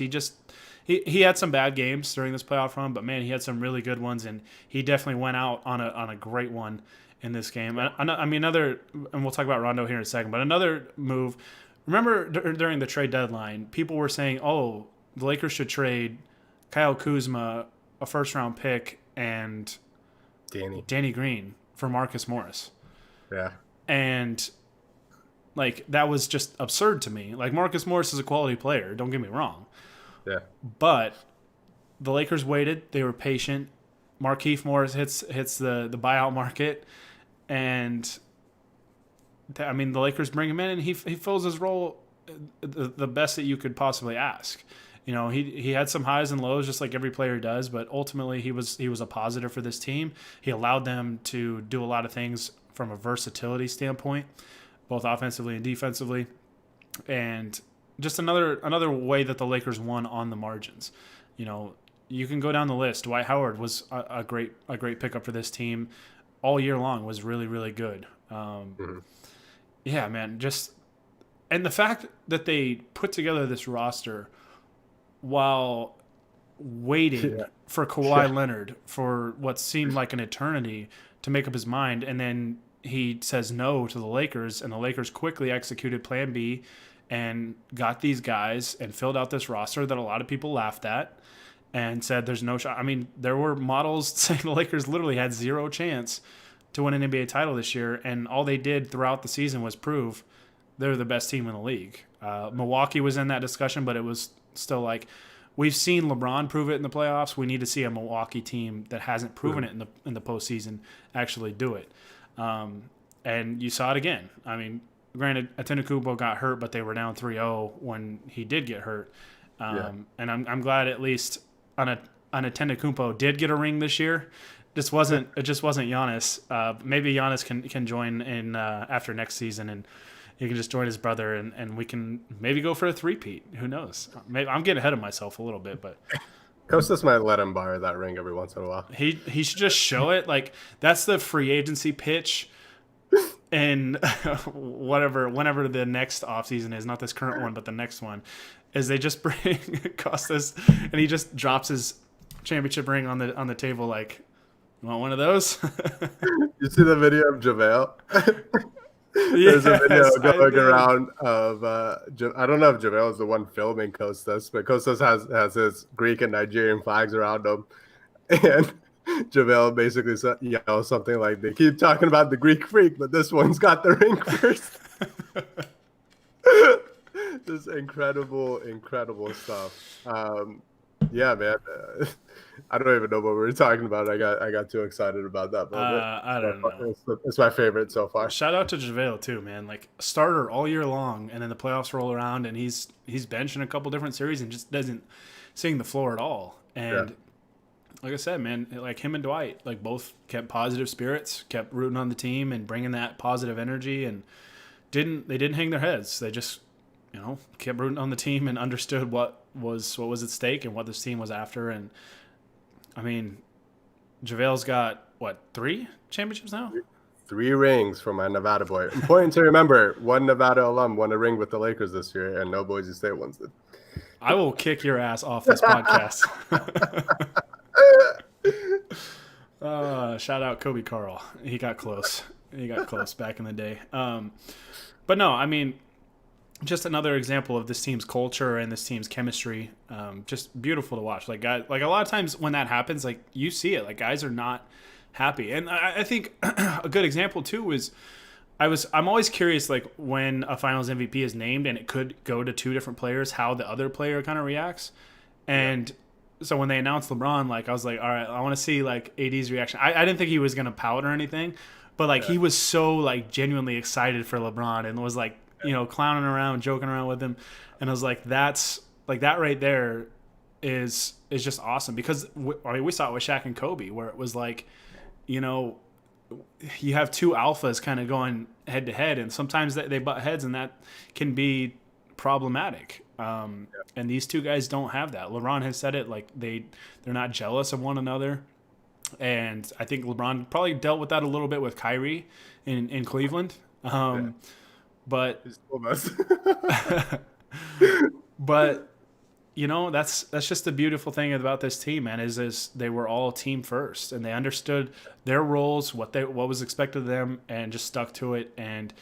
he had some bad games during this playoff run, but man, he had some really good ones, and he definitely went out on a great one in this game. I mean, and we'll talk about Rondo here in a second, but another move. Remember during the trade deadline, people were saying, "Oh, the Lakers should trade Kyle Kuzma, a first-round pick, and Danny Green for Marcus Morris." Yeah. And like that was just absurd to me. Like Marcus Morris is a quality player, don't get me wrong. Yeah. But the Lakers waited, they were patient. Markieff Morris hits the buyout market, and I mean the Lakers bring him in and he fills his role the best that you could possibly ask. You know, he had some highs and lows just like every player does, but ultimately he was a positive for this team. He allowed them to do a lot of things from a versatility standpoint, both offensively and defensively. And just another way that the Lakers won on the margins. You know, you can go down the list. Dwight Howard was a great pickup for this team all year long, was really, really good. Yeah, man, and the fact that they put together this roster while waiting for Kawhi Leonard for what seemed like an eternity to make up his mind, and then he says no to the Lakers, and the Lakers quickly executed Plan B and got these guys and filled out this roster that a lot of people laughed at and said there's no shot. I mean, there were models saying the Lakers literally had zero chance to win an NBA title this year, and all they did throughout the season was prove they're the best team in the league. Milwaukee was in that discussion, but it was still like, we've seen LeBron prove it in the playoffs. We need to see a Milwaukee team that hasn't proven it in the postseason actually do it. And you saw it again. I mean, granted, Antetokounmpo got hurt, but they were down 3-0 when he did get hurt. And I'm glad at least Antetokounmpo did get a ring this year. It just wasn't Giannis. Maybe Giannis can join in after next season, and he can just join his brother, and we can maybe go for a three-peat. Who knows? Maybe I'm getting ahead of myself a little bit, but Kostas might let him borrow that ring every once in a while. He should just show it. Like, that's the free agency pitch, and whenever the next offseason is, not this current one, but the next one, is they just bring Kostas, and he just drops his championship ring on the table like, you want one of those? You see the video of JaVale? There's a video going around of I don't know if JaVale is the one filming Kostas, but Kostas has his Greek and Nigerian flags around him, and JaVale basically yells something like, "They keep talking about the Greek freak, but this one's got the ring first." Just incredible stuff. Yeah, man. I don't even know what we were talking about. I got too excited about that moment. I don't know. It's my favorite so far. Shout out to JaVale too, man. Like, starter all year long, and then the playoffs roll around, and he's benched in a couple different series and just doesn't seeing the floor at all. And like I said, man, like him and Dwight, like both kept positive spirits, kept rooting on the team and bringing that positive energy, and didn't hang their heads. They just kept rooting on the team and understood what was at stake and what this team was after. And I mean, JaVale's got 3 championships now? 3 rings for my Nevada boy. Important to remember, one Nevada alum won a ring with the Lakers this year, and no Boise State ones did. I will kick your ass off this podcast. Shout out Kobe Carl. He got close. Back in the day. But no, I mean, just another example of this team's culture and this team's chemistry. Just beautiful to watch. Like guys, like a lot of times when that happens, like you see it, like guys are not happy. And I think a good example too is I'm always curious, like when a Finals MVP is named and it could go to two different players, how the other player kind of reacts. And so when they announced LeBron, like I was like, all right, I want to see like AD's reaction. I didn't think he was gonna pout or anything, but like he was so like genuinely excited for LeBron and was like, you know, clowning around, joking around with him. And I was like, that's like that right there is just awesome because I mean, we saw it with Shaq and Kobe where it was like, you know, you have two alphas kind of going head to head, and sometimes they butt heads, and that can be problematic. And these two guys don't have that. LeBron has said it, like they're not jealous of one another, and I think LeBron probably dealt with that a little bit with Kyrie in Cleveland. But but you know, that's just the beautiful thing about this team, man, is they were all team first and they understood their roles, what was expected of them, and just stuck to it, and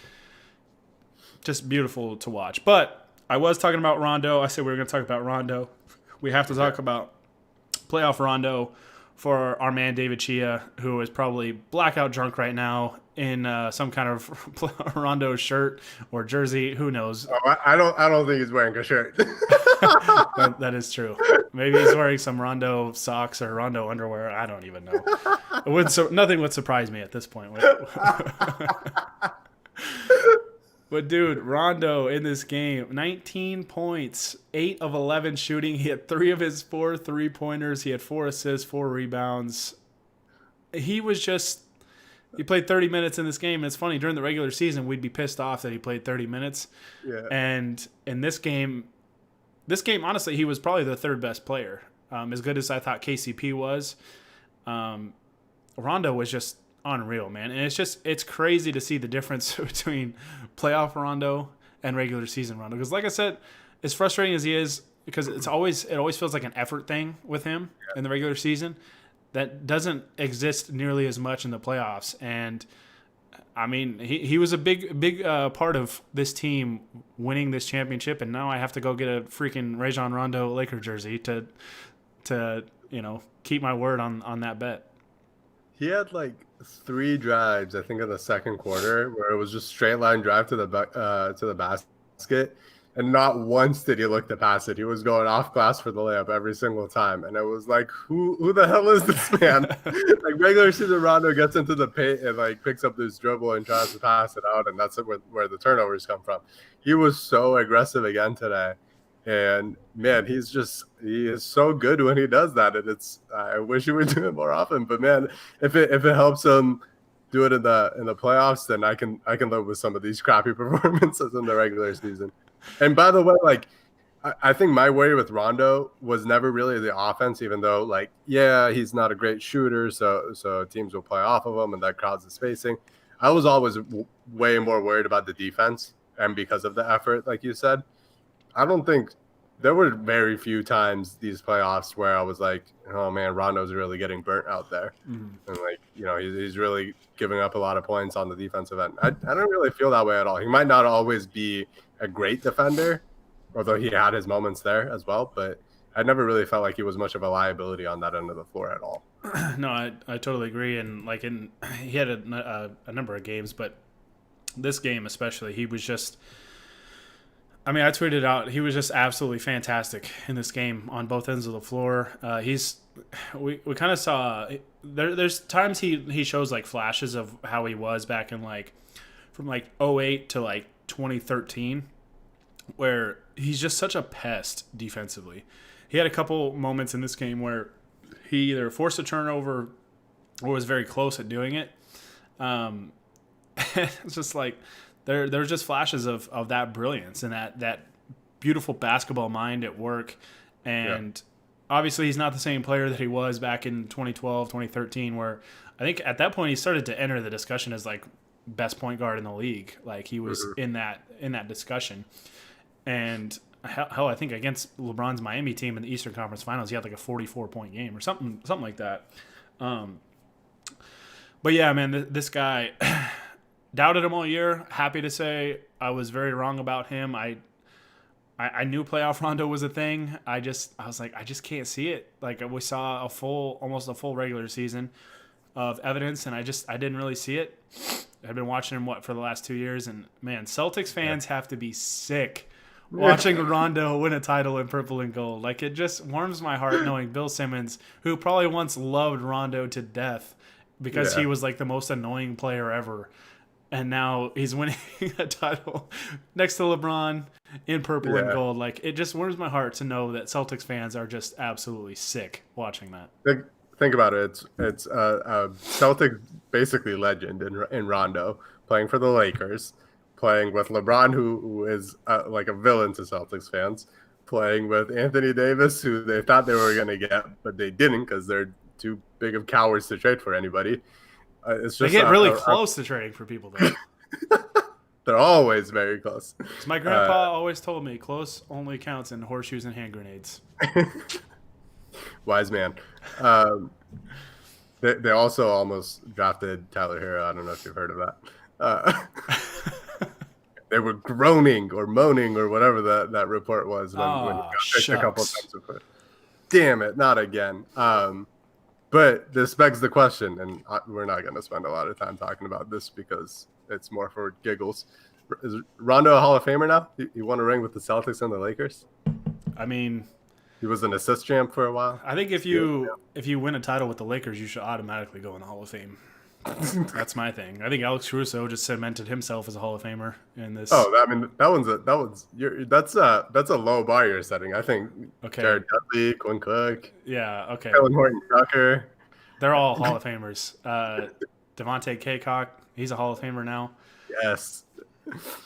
just beautiful to watch. But I was talking about Rondo. I said we were going to talk about Rondo. We have to talk about playoff Rondo for our man David Chia, who is probably blackout drunk right now in some kind of Rondo shirt or jersey. Who knows? Oh, I don't think he's wearing a shirt. That is true. Maybe he's wearing some Rondo socks or Rondo underwear. I don't even know. Nothing would surprise me at this point. But dude, Rondo in this game, 19 points, 8 of 11 shooting. He had 3 of his 4 3-pointers. He had 4 assists, 4 rebounds. He played 30 minutes in this game. And it's funny, during the regular season, we'd be pissed off that he played 30 minutes. Yeah. And in this game, honestly, he was probably the third best player. As good as I thought KCP was, Rondo was just unreal, man. And it's crazy to see the difference between playoff Rondo and regular season Rondo. Because like I said, as frustrating as he is, because it always feels like an effort thing with him in the regular season that doesn't exist nearly as much in the playoffs. And I mean, he was a big part of this team winning this championship, and now I have to go get a freaking Rajon Rondo Laker jersey to you know, keep my word on that bet. He had like 3 drives, I think, in the second quarter, where it was just straight line drive to the basket, and not once did he look to pass it. He was going off glass for the layup every single time, and it was like, who the hell is this man? Like regular season Rondo gets into the paint and like picks up this dribble and tries to pass it out, and that's where the turnovers come from. He was so aggressive again today. And man, he is so good when he does that, and I wish he would do it more often. But man, if it helps him do it in the playoffs, then I can live with some of these crappy performances in the regular season. And by the way, like I think my worry with Rondo was never really the offense, even though like he's not a great shooter, so teams will play off of him, and that crowds the spacing. I was always way more worried about the defense, and because of the effort, like you said. I don't think there were very few times these playoffs where I was like, oh man, Rondo's really getting burnt out there. And like, you know, he's really giving up a lot of points on the defensive end. I don't really feel that way at all. He might not always be a great defender, although he had his moments there as well, but I never really felt like he was much of a liability on that end of the floor at all. No, I totally agree. And like he had a number of games, but this game especially, he was just, I mean, I tweeted out, he was just absolutely fantastic in this game on both ends of the floor. We kind of saw there's times he shows like flashes of how he was back in like from like 2008 to like 2013, where he's just such a pest defensively. He had a couple moments in this game where he either forced a turnover or was very close at doing it. It's just like there's just flashes of that brilliance and that beautiful basketball mind at work. And obviously he's not the same player that he was back in 2012, 2013, where I think at that point he started to enter the discussion as like best point guard in the league. Like he was in that discussion. And hell, I think against LeBron's Miami team in the Eastern Conference Finals, he had like a 44-point game or something like that. But yeah, man, this guy, doubted him all year. Happy to say I was very wrong about him. I I knew playoff Rondo was a thing. I was like, I just can't see it. Like we saw almost a full regular season of evidence, and I didn't really see it. I've been watching him for the last 2 years, and man, Celtics fans have to be sick watching Rondo win a title in purple and gold. Like it just warms my heart knowing Bill Simmons, who probably once loved Rondo to death because he was like the most annoying player ever. And now he's winning a title next to LeBron in purple and gold. Like it just warms my heart to know that Celtics fans are just absolutely sick watching that. Think about it. It's a Celtic basically legend in Rondo playing for the Lakers, playing with LeBron, who is like a villain to Celtics fans, playing with Anthony Davis, who they thought they were going to get, but they didn't because they're too big of cowards to trade for anybody. It's just they get really close to trading for people, though. They're always very close. As my grandpa always told me, close only counts in horseshoes and hand grenades. Wise man. They also almost drafted Tyler Hero. I don't know if you've heard of that. They were groaning or moaning or whatever that report was when he got picked a couple times before. Damn it, not again. But this begs the question, and we're not going to spend a lot of time talking about this because it's more for giggles. Is Rondo a Hall of Famer now? He won a ring with the Celtics and the Lakers. I mean, he was an assist champ for a while. I think if you win a title with the Lakers, you should automatically go in the Hall of Fame. That's my thing. I think Alex Caruso just cemented himself as a Hall of Famer in this. Oh, I mean that's a low bar you're setting. I think Jared Dudley, Quinn Cook, Helen Horton Tucker, they're all Hall of Famers. Devontae Kaycock, he's a Hall of Famer now. Yes.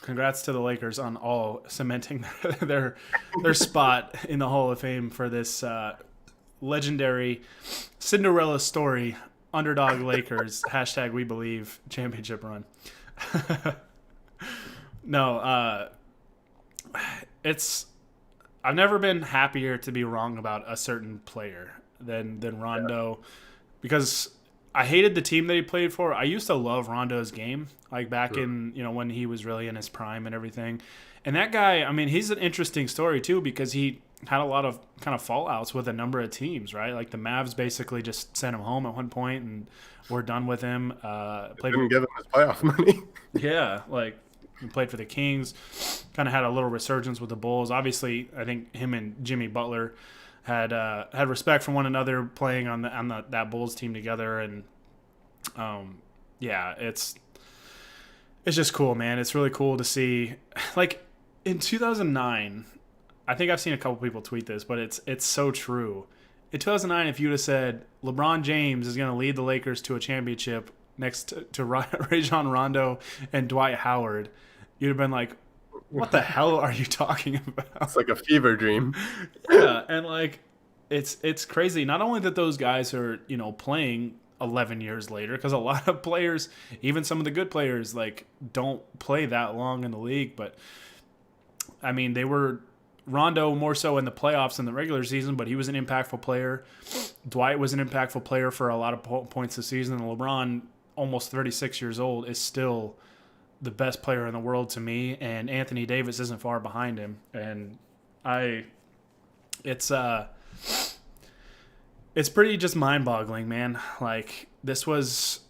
Congrats to the Lakers on all cementing their spot in the Hall of Fame for this legendary Cinderella story. Underdog Lakers, #We Believe championship run. No, I've never been happier to be wrong about a certain player than Rondo, because I hated the team that he played for. I used to love Rondo's game, like back in when he was really in his prime and everything. And that guy, I mean, he's an interesting story too because he had a lot of kind of fallouts with a number of teams, right? Like the Mavs basically just sent him home at one point and we're done with him. Didn't give him his playoff money. Yeah, like he played for the Kings, kind of had a little resurgence with the Bulls. Obviously, I think him and Jimmy Butler had respect for one another playing on that Bulls team together, and it's just cool, man. It's really cool to see. Like in 2009, I think I've seen a couple people tweet this, but it's so true. In 2009, if you'd have said LeBron James is going to lead the Lakers to a championship next to Rajon Rondo and Dwight Howard, you'd have been like, what the hell are you talking about? It's like a fever dream. Yeah, and like it's crazy. Not only that those guys are, playing 11 years later, because a lot of players, even some of the good players, like don't play that long in the league, but I mean, they were Rondo more so in the playoffs than the regular season, but he was an impactful player. Dwight was an impactful player for a lot of points this season. And LeBron, almost 36 years old, is still the best player in the world to me. And Anthony Davis isn't far behind him. And it's pretty just mind-boggling, man. Like this was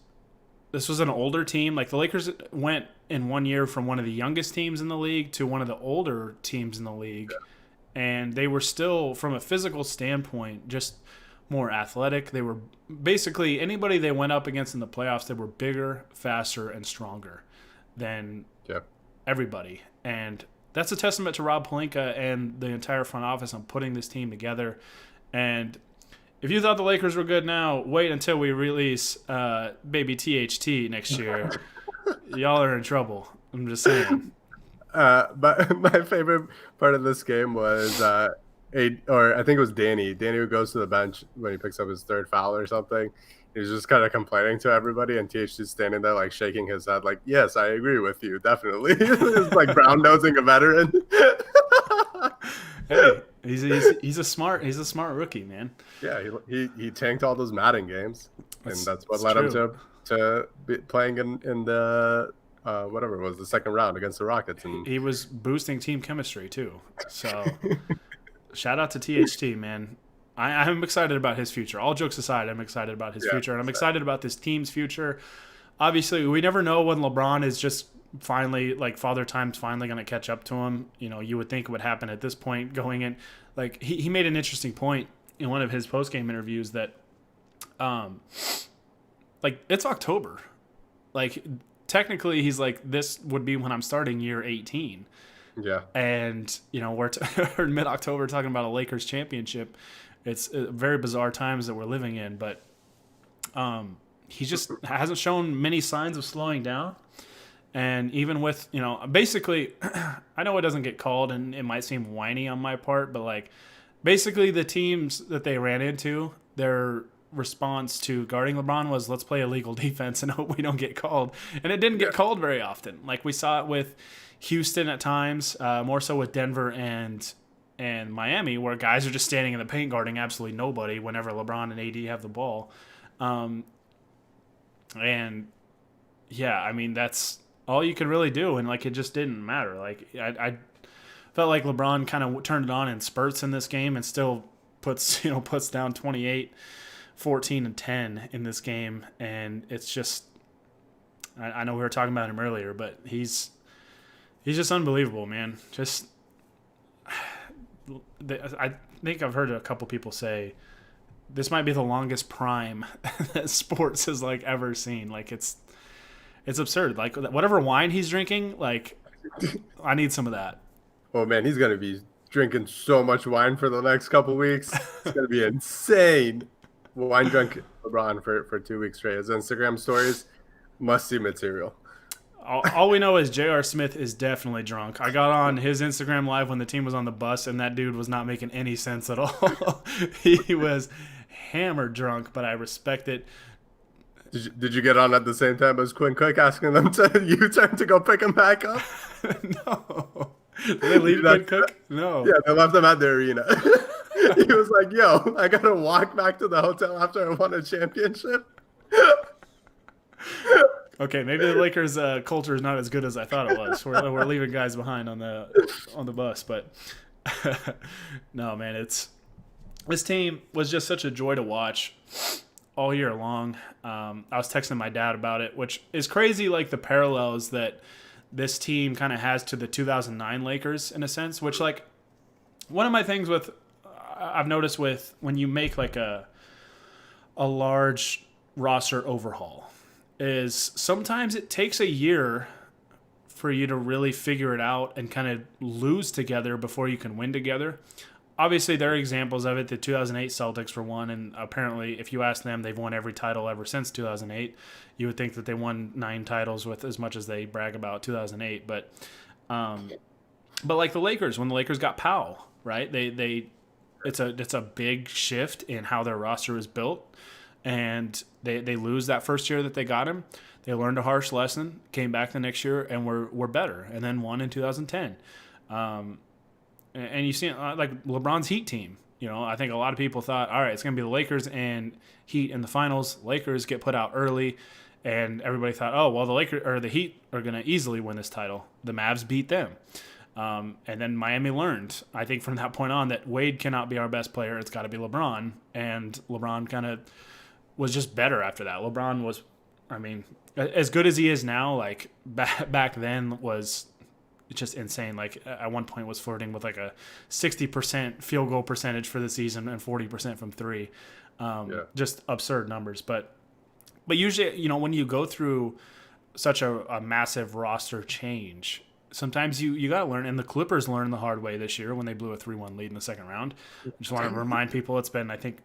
an older team. Like the Lakers went in 1 year from one of the youngest teams in the league to one of the older teams in the league. Yeah. And they were still, from a physical standpoint, just more athletic. They were basically anybody they went up against in the playoffs, they were bigger, faster, and stronger than everybody. And that's a testament to Rob Pelinka and the entire front office on putting this team together. And if you thought the Lakers were good now, wait until we release baby THT next year. Y'all are in trouble. I'm just saying. But my favorite part of this game was, I think it was Danny. Danny who goes to the bench when he picks up his third foul or something. He's just kind of complaining to everybody, and THT's standing there like shaking his head, like, "Yes, I agree with you, definitely." It's like brown nosing a veteran. Hey, he's a smart rookie, man. Yeah, he tanked all those Madden games, and that's what led him to be playing in the whatever it was, the second round against the Rockets. And He was boosting team chemistry too. So shout out to THT, man. I'm excited about his future. All jokes aside, I'm excited about his future, and I'm excited about this team's future. Obviously, we never know when LeBron is just finally, like, Father Time's finally going to catch up to him. You know, you would think it would happen at this point going in. Like, he made an interesting point in one of his post-game interviews that, like, it's October. Like, technically, he's like, this would be when I'm starting year 18. yeah, And, you know, we're mid-October talking about a Lakers championship. It's very bizarre times that we're living in, but he just hasn't shown many signs of slowing down. And even with, you know, basically, I know it doesn't get called and it might seem whiny on my part, but, like, basically the teams that they ran into, their response to guarding LeBron was, let's play illegal defense and hope we don't get called. And it didn't get called very often. Like, we saw it with Houston at times, more so with Denver and Miami, where guys are just standing in the paint guarding absolutely nobody whenever LeBron and AD have the ball. And yeah, I mean, that's all you could really do. And, like, it just didn't matter. Like, I felt like LeBron kind of turned it on in spurts in this game and still puts down 28, 14, and 10 in this game. And it's just, I know we were talking about him earlier, but he's just unbelievable, man. Just, I think I've heard a couple people say this might be the longest prime that sports has, like, ever seen. Like, it's absurd. Like, whatever wine he's drinking, like, I need some of that. Oh man, he's gonna be drinking so much wine for the next couple weeks. It's gonna be insane. Wine drunk LeBron for 2 weeks straight. His Instagram stories, must see material. All we know is J.R. Smith is definitely drunk. I got on his Instagram live when the team was on the bus, and that dude was not making any sense at all. He was hammered drunk, but I respect it. Did you get on at the same time as Quinn Cook asking them to U-turn to go pick him back up? No. Did they leave Quinn Cook? No. Yeah, they left him at the arena. He was like, yo, I got to walk back to the hotel after I won a championship. Okay, maybe the Lakers' culture is not as good as I thought it was. We're leaving guys behind on the bus, but no, man, this team was just such a joy to watch all year long. I was texting my dad about it, which is crazy, like, the parallels that this team kind of has to the 2009 Lakers in a sense, which, like, one of my things with I've noticed with when you make, like, a large roster overhaul is sometimes it takes a year for you to really figure it out and kind of lose together before you can win together. Obviously, there are examples of it. The 2008 Celtics were one, and apparently, if you ask them, they've won every title ever since 2008. You would think that they won 9 titles with as much as they brag about 2008. But like the Lakers, when the Lakers got Powell, right? It's a big shift in how their roster is built. And they lose that first year that they got him. They learned a harsh lesson, came back the next year, and were better, and then won in 2010. And you see, like, LeBron's Heat team. You know, I think a lot of people thought, all right, it's going to be the Lakers and Heat in the finals. Lakers get put out early, and everybody thought, oh, well, the Heat are going to easily win this title. The Mavs beat them. And then Miami learned, I think, from that point on, that Wade cannot be our best player. It's got to be LeBron. And LeBron kind of was just better after that. LeBron was, I mean, as good as he is now, like, back then was just insane. Like, at one point was flirting with, like, a 60% field goal percentage for the season and 40% from three. Just absurd numbers. But usually, you know, when you go through such a massive roster change, sometimes you got to learn, and the Clippers learned the hard way this year when they blew a 3-1 lead in the second round. I just want to remind people it's been, I think,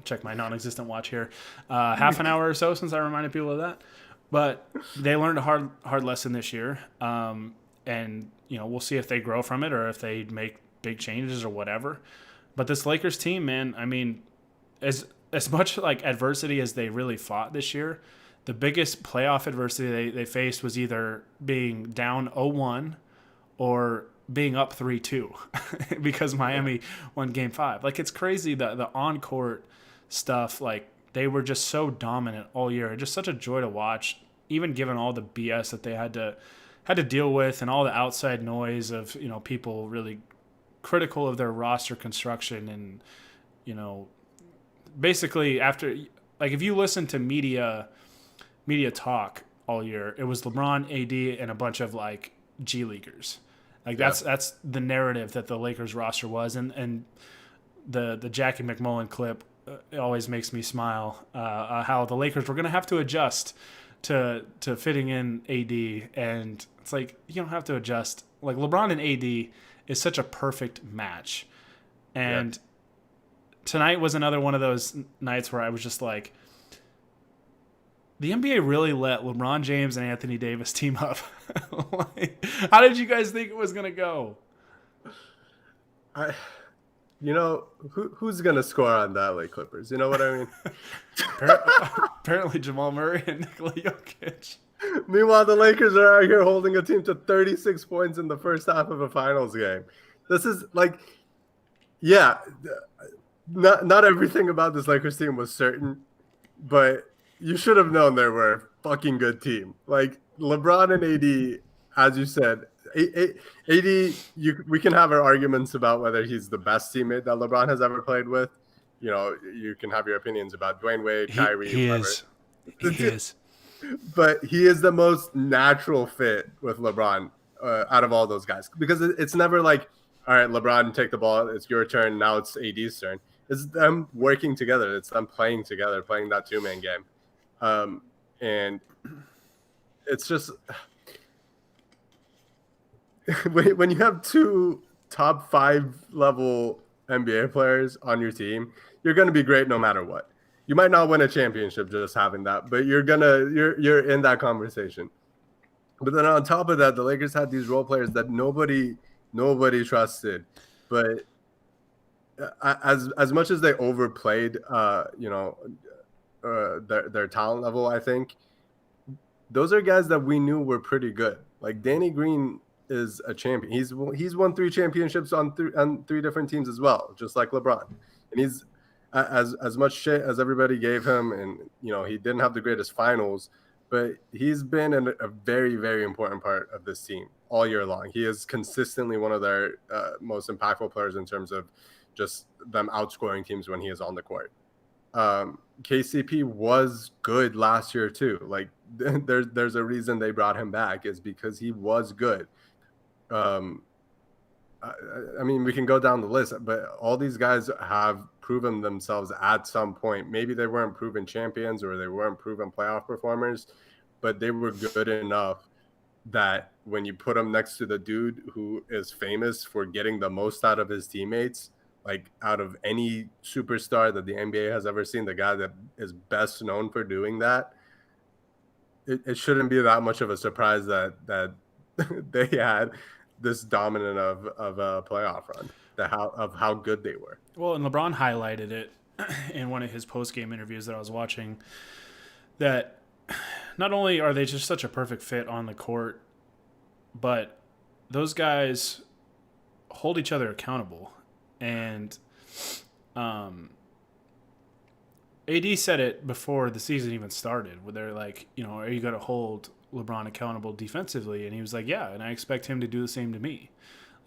check my non-existent watch here, half an hour or so since I reminded people of that. But they learned a hard lesson this year, and, you know, we'll see if they grow from it or if they make big changes or whatever. But this Lakers team, man, I mean, as much, like, adversity as they really fought this year, the biggest playoff adversity they faced was either being down 0-1 or being up 3-2 because Miami won Game 5. Like, it's crazy the on-court stuff. Like, they were just so dominant all year. Just such a joy to watch. even given all the BS that they had to deal with and all the outside noise of, people really critical of their roster construction and, basically after, like, if you listen to media talk all year, it was LeBron, AD, and a bunch of like G Leaguers. Like that's the narrative that the Lakers roster was, and the Jackie McMullen clip it always makes me smile. How the Lakers were going to have to adjust to fitting in AD, and it's like you don't have to adjust. Like LeBron and AD is such a perfect match, and tonight was another one of those nights where I was just like, the NBA really let LeBron James and Anthony Davis team up. Like, how did you guys think it was going to go? Who's going to score on that, like Clippers? You know what I mean? Apparently Jamal Murray and Nikola Jokic. Meanwhile, the Lakers are out here holding a team to 36 points in the first half of a finals game. This is like, not everything about this Lakers team was certain, but you should have known they were a fucking good team. Like LeBron and AD, as you said, AD, we can have our arguments about whether he's the best teammate that LeBron has ever played with. You can have your opinions about Dwayne Wade, Kyrie. He is. But he is the most natural fit with LeBron out of all those guys, because it's never like, all right, LeBron, take the ball. It's your turn. Now it's AD's turn. It's them working together. It's them playing together, playing that two-man game. And it's just when you have two top 5 level NBA players on your team, you're going to be great no matter what. You might not win a championship just having that, but you're in that conversation. But then on top of that, the Lakers had these role players that nobody trusted. But as much as they overplayed, their talent level, I think those are guys that we knew were pretty good. Like Danny Green is a champion. He's won 3 championships on 3 different teams as well, just like LeBron. And he's as much shit as everybody gave him, and he didn't have the greatest finals, but he's been a very, very important part of this team all year long. He is consistently one of their most impactful players in terms of just them outscoring teams when he is on the court. KCP was good last year too. Like there's a reason they brought him back, is because he was good. I mean, we can go down the list, but all these guys have proven themselves at some point. Maybe they weren't proven champions or they weren't proven playoff performers, but they were good enough that when you put them next to the dude who is famous for getting the most out of his teammates, like out of any superstar that the NBA has ever seen, the guy that is best known for doing that, it shouldn't be that much of a surprise that they had this dominant of a playoff run, of how good they were. Well, and LeBron highlighted it in one of his post-game interviews that I was watching, that not only are they just such a perfect fit on the court, but those guys hold each other accountable. And AD said it before the season even started, where they're like, are you going to hold LeBron accountable defensively? And he was like, yeah, and I expect him to do the same to me.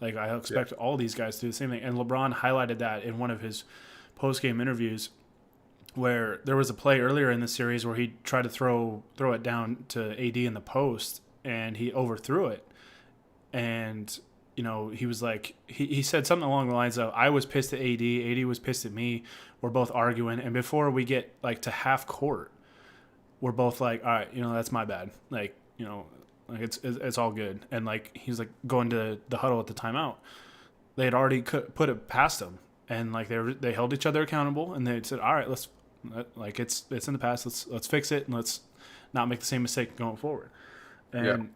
Like, I expect all these guys to do the same thing. And LeBron highlighted that in one of his post-game interviews, where there was a play earlier in the series where he tried to throw it down to AD in the post, and he overthrew it. And, he was like, he said something along the lines of, I was pissed at AD was pissed at me. We're both arguing. And before we get, like, to half court, we're both like, all right, that's my bad. Like, like it's all good. And like, he's like going to the huddle at the timeout. They had already put it past him, and like they held each other accountable, and they said, all right, it's in the past. Let's fix it, and let's not make the same mistake going forward. And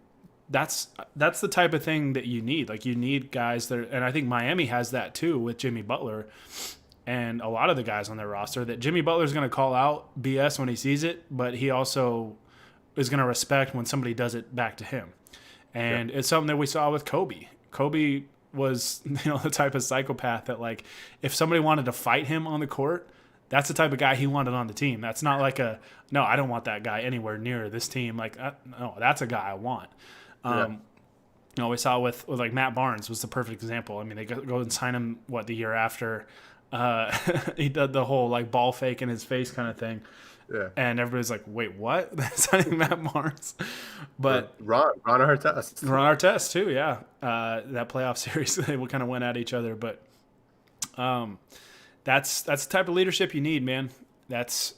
that's the type of thing that you need. Like, you need guys that, and I think Miami has that too with Jimmy Butler and a lot of the guys on their roster, that Jimmy Butler's going to call out BS when he sees it, but he also is going to respect when somebody does it back to him. And it's something that we saw with Kobe. Kobe was, the type of psychopath that, like, if somebody wanted to fight him on the court, That's the type of guy he wanted on the team. That's not like no, I don't want that guy anywhere near this team. Like, no, that's a guy I want. We saw with like Matt Barnes was the perfect example. I mean, they go and sign him, the year after he did the whole like ball fake in his face kind of thing. Yeah. And everybody's like, wait, what? That's signing Matt Barnes. But Ron Artest too, yeah. That playoff series, they kind of went at each other. But that's the type of leadership you need, man. That's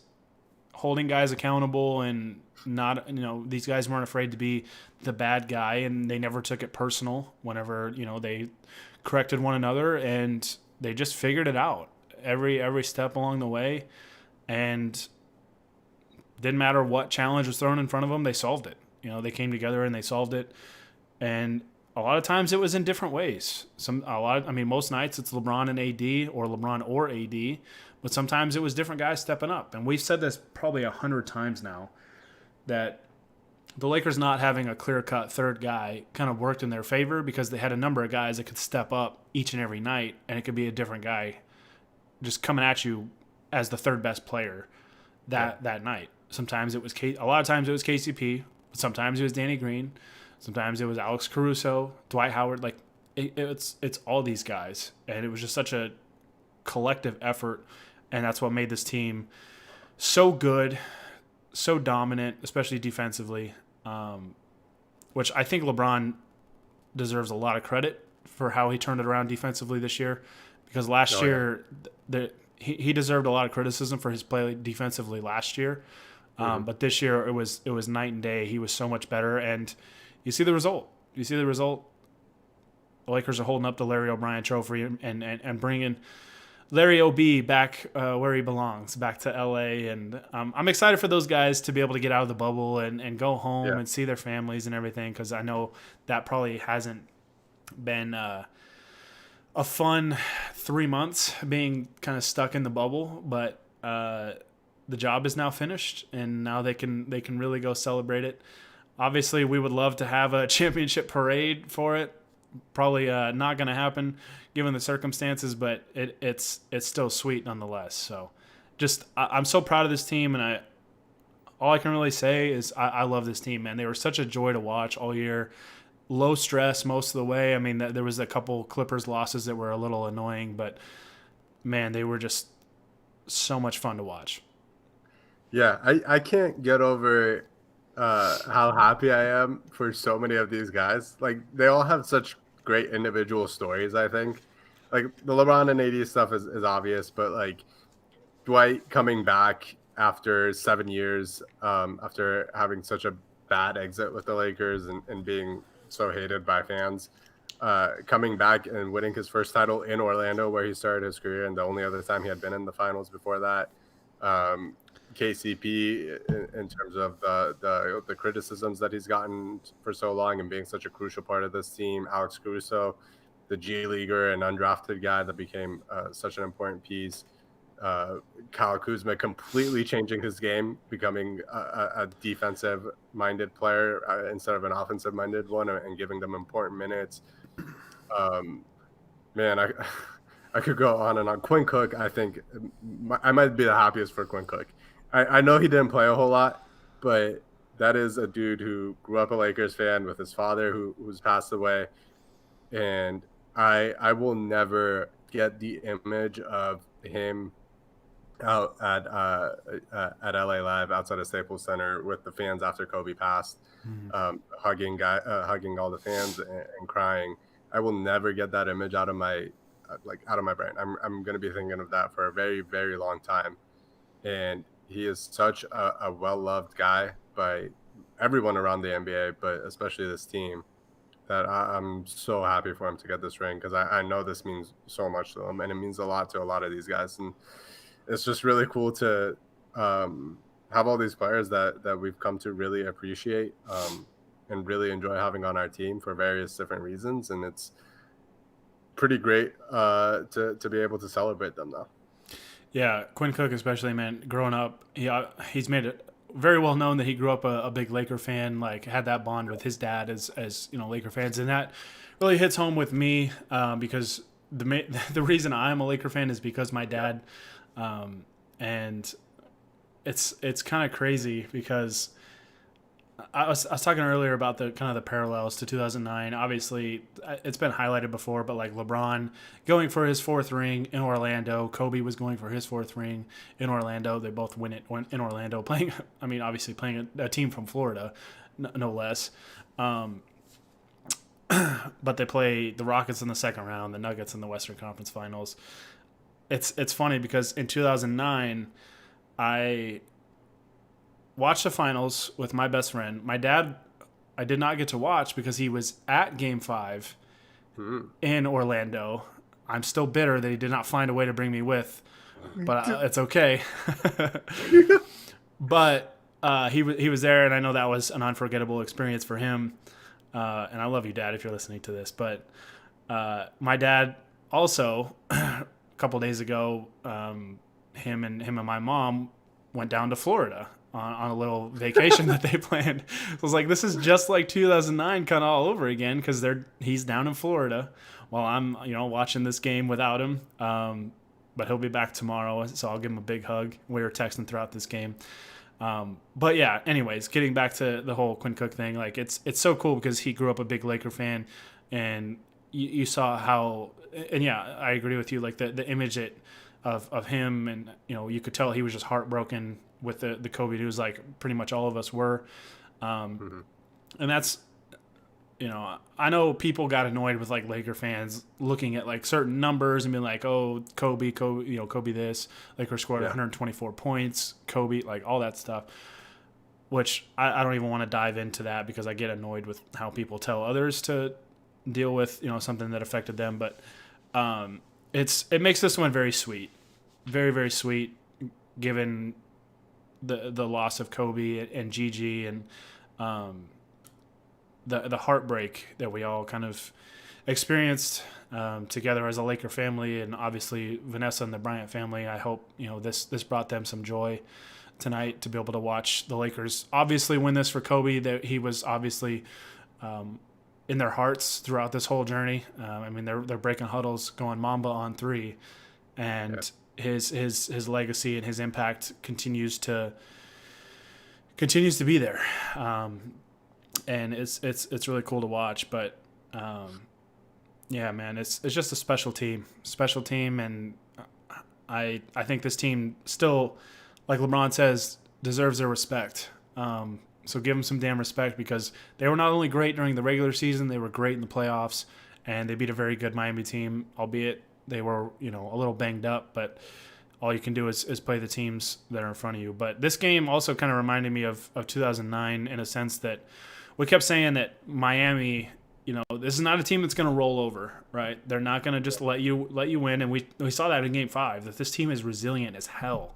holding guys accountable and not, these guys weren't afraid to be the bad guy, and they never took it personal whenever, they corrected one another, and they just figured it out every step along the way. And didn't matter what challenge was thrown in front of them, they solved it. They came together and they solved it. And a lot of times it was in different ways. Most nights it's LeBron and AD, or LeBron or AD, but sometimes it was different guys stepping up. And we've said this probably 100 times now, that the Lakers not having a clear-cut third guy kind of worked in their favor, because they had a number of guys that could step up each and every night, and it could be a different guy just coming at you as the third best player that night. Sometimes it was a lot of times it was KCP, but sometimes it was Danny Green, sometimes it was Alex Caruso, Dwight Howard. Like it's all these guys, and it was just such a collective effort, and that's what made this team so good, so dominant, especially defensively. Which I think LeBron deserves a lot of credit for how he turned it around defensively this year, because last year he deserved a lot of criticism for his play defensively last year. But this year it was night and day. He was so much better, and you see the result. The Lakers are holding up the Larry O'Brien Trophy and bringing Larry OB back where he belongs, back to LA. And I'm excited for those guys to be able to get out of the bubble and go home and see their families and everything, because I know that probably hasn't been a fun 3 months being kind of stuck in the bubble. But the job is now finished, and now they can really go celebrate it. Obviously, we would love to have a championship parade for it. Probably not going to happen given the circumstances, but it's still sweet nonetheless. So I'm so proud of this team, and all I can really say is I love this team, man. They were such a joy to watch all year. Low stress most of the way. I mean, there was a couple Clippers losses that were a little annoying, but man, they were just so much fun to watch. Yeah, I can't get over how happy I am for so many of these guys. Like, they all have such great individual stories, I think. Like, the LeBron and AD stuff is obvious, but like Dwight coming back after 7 years, after having such a bad exit with the Lakers and being so hated by fans, coming back and winning his first title in Orlando, where he started his career, and the only other time he had been in the finals before that. KCP in terms of the criticisms that he's gotten for so long and being such a crucial part of this team. Alex Caruso, the G Leaguer and undrafted guy that became such an important piece. Kyle Kuzma completely changing his game, becoming a defensive-minded player instead of an offensive-minded one, and giving them important minutes. Man, I could go on and on. Quinn Cook, I think I might be the happiest for Quinn Cook. I know he didn't play a whole lot, but that is a dude who grew up a Lakers fan with his father who's passed away. And I will never get the image of him out at LA Live outside of Staples Center with the fans after Kobe passed, hugging all the fans and crying. I will never get that image out of my brain. I'm going to be thinking of that for a very, very long time. And he is such a well-loved guy by everyone around the NBA, but especially this team, that I'm so happy for him to get this ring, because I know this means so much to him, and it means a lot to a lot of these guys. And it's just really cool to have all these players that we've come to really appreciate and really enjoy having on our team for various different reasons. And it's pretty great to be able to celebrate them now. Yeah, Quinn Cook especially, man, growing up, he's made it very well known that he grew up a big Laker fan, like had that bond with his dad as Laker fans. And that really hits home with me because the reason I'm a Laker fan is because my dad and it's kind of crazy because I was talking earlier about the kind of the parallels to 2009. Obviously, it's been highlighted before, but like LeBron going for his fourth ring in Orlando, Kobe was going for his fourth ring in Orlando. They both win it in Orlando, playing. I mean, obviously playing a team from Florida, no less. But they play the Rockets in the second round, the Nuggets in the Western Conference Finals. It's funny because in 2009, I watched the finals with my best friend. My dad, I did not get to watch because he was at Game 5 in Orlando. I'm still bitter that he did not find a way to bring me with, but it's okay. But he was there, and I know that was an unforgettable experience for him. And I love you, Dad, if you're listening to this. But my dad also, a couple days ago, him and my mom went down to Florida on a little vacation that they planned. So I was like, this is just like 2009 kind of all over again because he's down in Florida while I'm watching this game without him. But he'll be back tomorrow, so I'll give him a big hug. We were texting throughout this game. But yeah, anyways, getting back to the whole Quinn Cook thing, like it's so cool because he grew up a big Laker fan, and you saw how, and yeah, I agree with you. Like the image of him, and you could tell he was just heartbroken with the Kobe news, like pretty much all of us were. And that's, I know people got annoyed with like Laker fans looking at like certain numbers and being like, oh, Kobe, this, Lakers scored 124 points, Kobe, like all that stuff, which I don't even want to dive into that because I get annoyed with how people tell others to deal with, something that affected them. But it makes this one very sweet, very, very sweet, given the loss of Kobe and Gigi and the heartbreak that we all kind of experienced together as a Laker family, and obviously Vanessa and the Bryant family. I hope this brought them some joy tonight to be able to watch the Lakers obviously win this for Kobe. That he was obviously in their hearts throughout this whole journey. I mean, they're breaking huddles, going Mamba on 3, and his legacy and his impact continues to be there. And it's really cool to watch. But yeah, man, it's just a special team, and I think this team still, like LeBron says, deserves their respect. So give them some damn respect because they were not only great during the regular season, they were great in the playoffs, and they beat a very good Miami team, albeit they were, a little banged up, but all you can do is play the teams that are in front of you. But this game also kind of reminded me of 2009 in a sense that we kept saying that Miami, this is not a team that's going to roll over, right? They're not going to just let you win, and we saw that in Game 5, that this team is resilient as hell.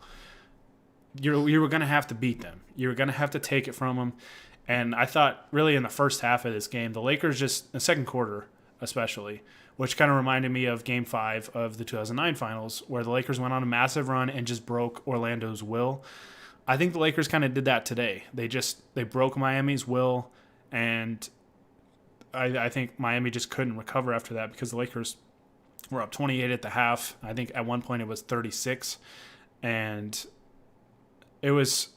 You were going to have to beat them. You were going to have to take it from them. And I thought really in the first half of this game, the Lakers just, the second quarter especially, which kind of reminded me of Game 5 of the 2009 finals, where the Lakers went on a massive run and just broke Orlando's will. I think the Lakers kind of did that today. They broke Miami's will, and I think Miami just couldn't recover after that because the Lakers were up 28 at the half. I think at one point it was 36, and it was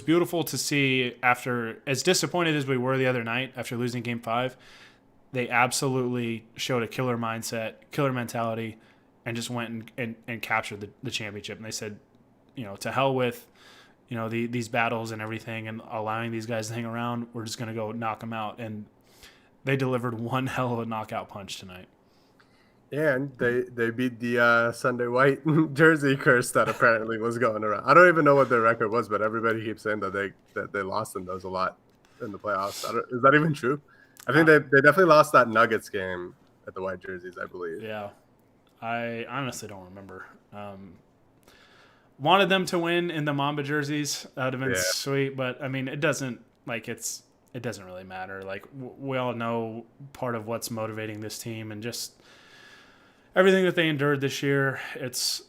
beautiful to see. After as disappointed as we were the other night after losing Game 5, they absolutely showed a killer mindset, killer mentality, and just went and captured the championship. And they said, to hell with, these battles and everything and allowing these guys to hang around. We're just going to go knock them out. And they delivered one hell of a knockout punch tonight. Yeah, and they beat the Sunday white jersey curse that apparently was going around. I don't even know what their record was, but everybody keeps saying that they lost in those a lot in the playoffs. Is that even true? I think they definitely lost that Nuggets game at the white jerseys, I believe. Yeah, I honestly don't remember. Wanted them to win in the Mamba jerseys. That would have been sweet, but I mean, it doesn't really matter. Like we all know part of what's motivating this team and just everything that they endured this year. It's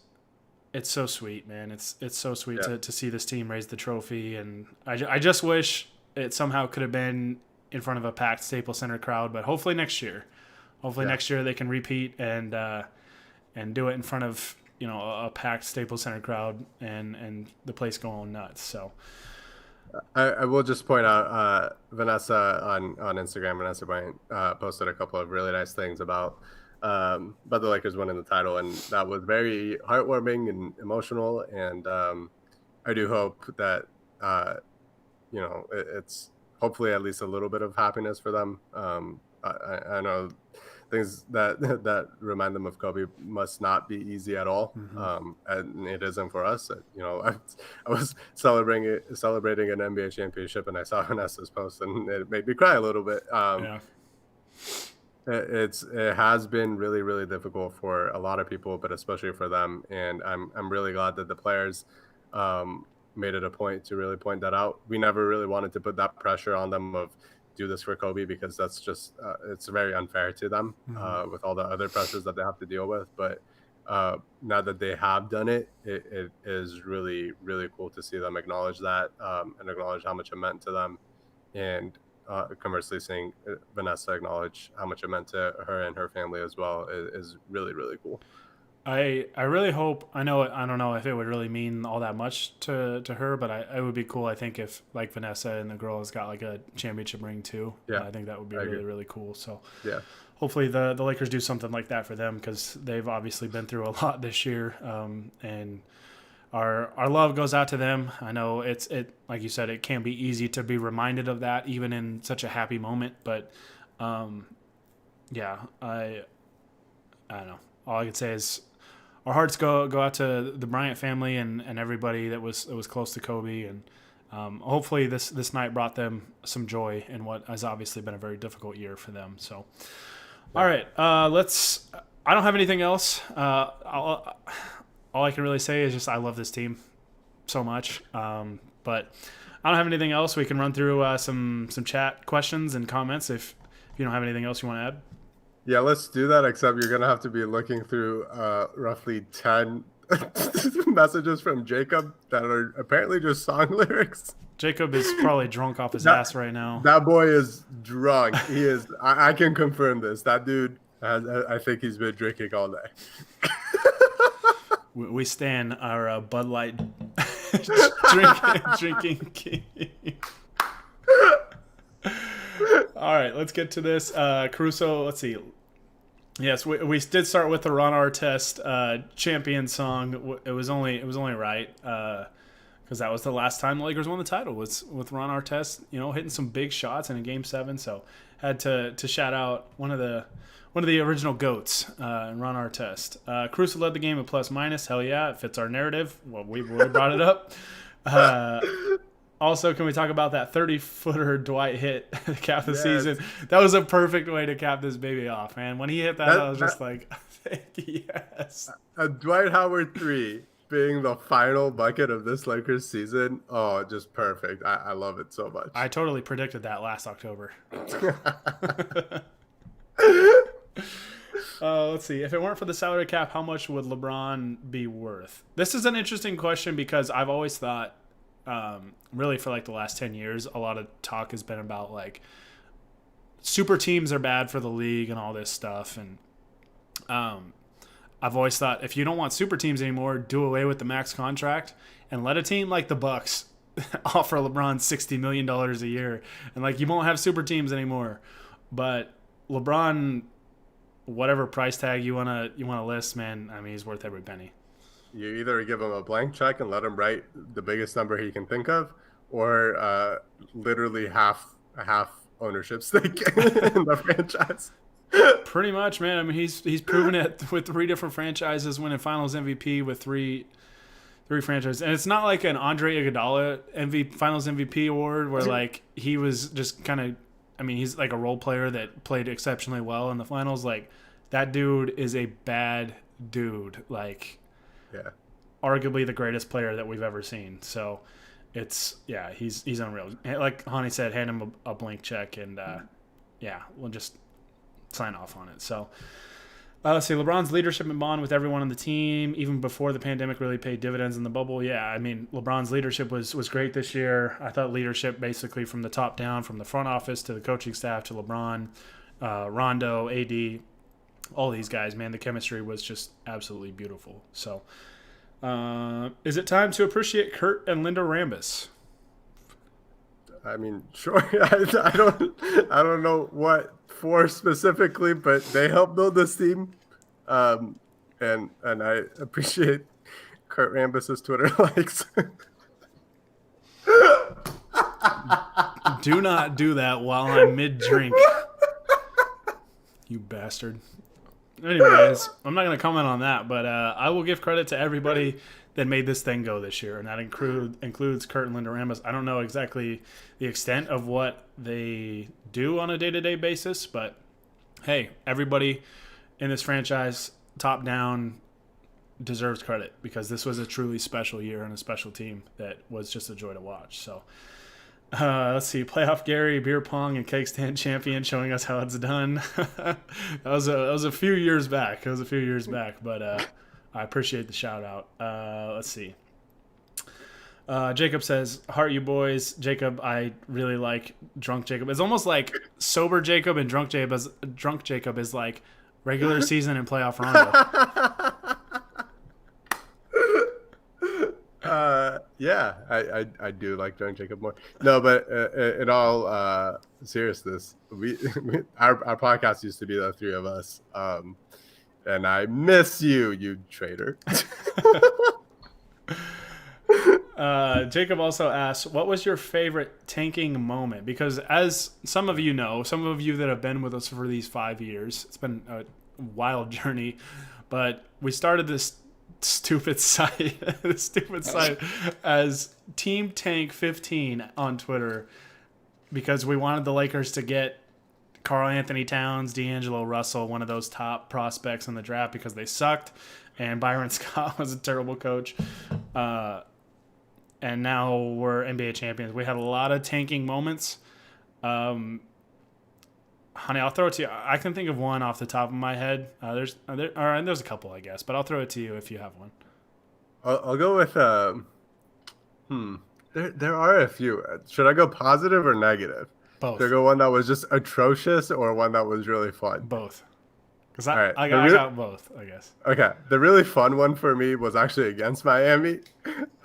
so sweet, man. It's so sweet to see this team raise the trophy, and I just wish it somehow could have been in front of a packed Staples Center crowd, but hopefully next year. Next year they can repeat and do it in front of a packed Staples Center crowd and the place going nuts. So I will just point out Vanessa on Instagram. Vanessa Bryant posted a couple of really nice things about the Lakers winning the title, and that was very heartwarming and emotional. And I do hope that it's hopefully at least a little bit of happiness for them. I know things that remind them of Kobe must not be easy at all, and it isn't for us. I was celebrating an NBA championship, and I saw Vanessa's post, and it made me cry a little bit. It has been really, really difficult for a lot of people, but especially for them. And I'm really glad that the players made it a point to really point that out. We never really wanted to put that pressure on them of do this for Kobe, because that's just it's very unfair to them with all the other pressures that they have to deal with. But now that they have done it, it is really, really cool to see them acknowledge that and acknowledge how much it meant to them. And conversely, seeing Vanessa acknowledge how much it meant to her and her family as well is really, really cool. I really hope, I don't know if it would really mean all that much to her, but it would be cool, I think, if like Vanessa and the girls got like a championship ring too. Yeah, I think that would be really, really cool. So yeah, hopefully the Lakers do something like that for them, because they've obviously been through a lot this year, and our love goes out to them. I know it like you said, it can be easy to be reminded of that even in such a happy moment, but yeah, I don't know. All I could say is our hearts go out to the Bryant family and everybody that was close to Kobe, and hopefully this night brought them some joy in what has obviously been a very difficult year for them. So, all right, I don't have anything else. All I can really say is just I love this team so much. But I don't have anything else. We can run through some chat questions and comments if you don't have anything else you want to add. Yeah, let's do that, except you're going to have to be looking through roughly 10 messages from Jacob that are apparently just song lyrics. Jacob is probably drunk off his ass right now. That boy is drunk. He is. I can confirm this. That dude, I think he's been drinking all day. We stand our Bud Light drinking king. All right, let's get to this. Caruso, let's see. Yes, we did start with the Ron Artest champion song. It was only right because that was the last time the Lakers won the title was with Ron Artest, hitting some big shots in a Game 7. So had to shout out one of the original GOATs, Ron Artest. Caruso led the game with plus minus. Hell yeah, it fits our narrative. Well, we brought it up. Also, can we talk about that 30-footer Dwight hit to cap the season? That was a perfect way to cap this baby off, man. When he hit that I was just like, yes. A Dwight Howard 3 being the final bucket of this Lakers season. Oh, just perfect. I love it so much. I totally predicted that last October. Let's see. If it weren't for the salary cap, how much would LeBron be worth? This is an interesting question because I've always thought, really for like the last 10 years, a lot of talk has been about like super teams are bad for the league and all this stuff. And I've always thought if you don't want super teams anymore, do away with the max contract and let a team like the Bucks offer LeBron $60 million a year. And like, you won't have super teams anymore. But LeBron, whatever price tag you wanna list, man, I mean, he's worth every penny. You either give him a blank check and let him write the biggest number he can think of, or literally half ownership stake in the franchise. Pretty much, man. I mean, he's proven it with 3 different franchises, winning Finals MVP with three franchises, and it's not like an Andre Iguodala Finals MVP award where like he was just kind of. I mean, he's like a role player that played exceptionally well in the finals. Like, that dude is a bad dude. Like, yeah, arguably the greatest player that we've ever seen. So, he's unreal. Like Hani said, hand him a blank check, and we'll just sign off on it. So, let's see, LeBron's leadership and bond with everyone on the team, even before the pandemic, really paid dividends in the bubble. Yeah, I mean, LeBron's leadership was great this year. I thought leadership basically from the top down, from the front office to the coaching staff to LeBron, Rondo, AD, all these guys, man, the chemistry was just absolutely beautiful. So, is it time to appreciate Kurt and Linda Rambis? I mean, sure. I don't know what for specifically, but they helped build this team, and I appreciate Kurt Rambis's Twitter likes. Do not do that while I'm mid-drink, you bastard. Anyways, I'm not going to comment on that, but I will give credit to everybody that made this thing go this year, and that includes Kurt and Linda Rambis. I don't know exactly the extent of what they do on a day-to-day basis, but hey, everybody in this franchise, top down, deserves credit because this was a truly special year and a special team that was just a joy to watch. So let's see, Playoff Gary, Beer Pong, and Cake Stand Champion showing us how it's done. that was a few years back. But I appreciate the shout out. Let's see. Jacob says, "Heart you boys." Jacob, I really like Drunk Jacob. It's almost like sober Jacob and Drunk Jacob is like regular season and playoff Rondo. Yeah, I do like Drunk Jacob more. No, but in all seriousness, our podcast used to be the three of us, and I miss you, you traitor. Jacob also asks, what was your favorite tanking moment? Because as some of you know, some of you that have been with us for these 5 years, it's been a wild journey, but we started this stupid site as Team Tank 15 on Twitter because we wanted the Lakers to get Karl Anthony Towns, D'Angelo Russell, one of those top prospects in the draft because they sucked, and Byron Scott was a terrible coach. And now we're NBA champions. We had a lot of tanking moments. Honey, I'll throw it to you. I can think of one off the top of my head. There's a couple, I guess, but I'll throw it to you if you have one. I'll go with There are a few. Should I go positive or negative? Both. Should I go one that was just atrocious or one that was really fun? Both. Because All right. I got both, I guess. Okay. The really fun one for me was actually against Miami.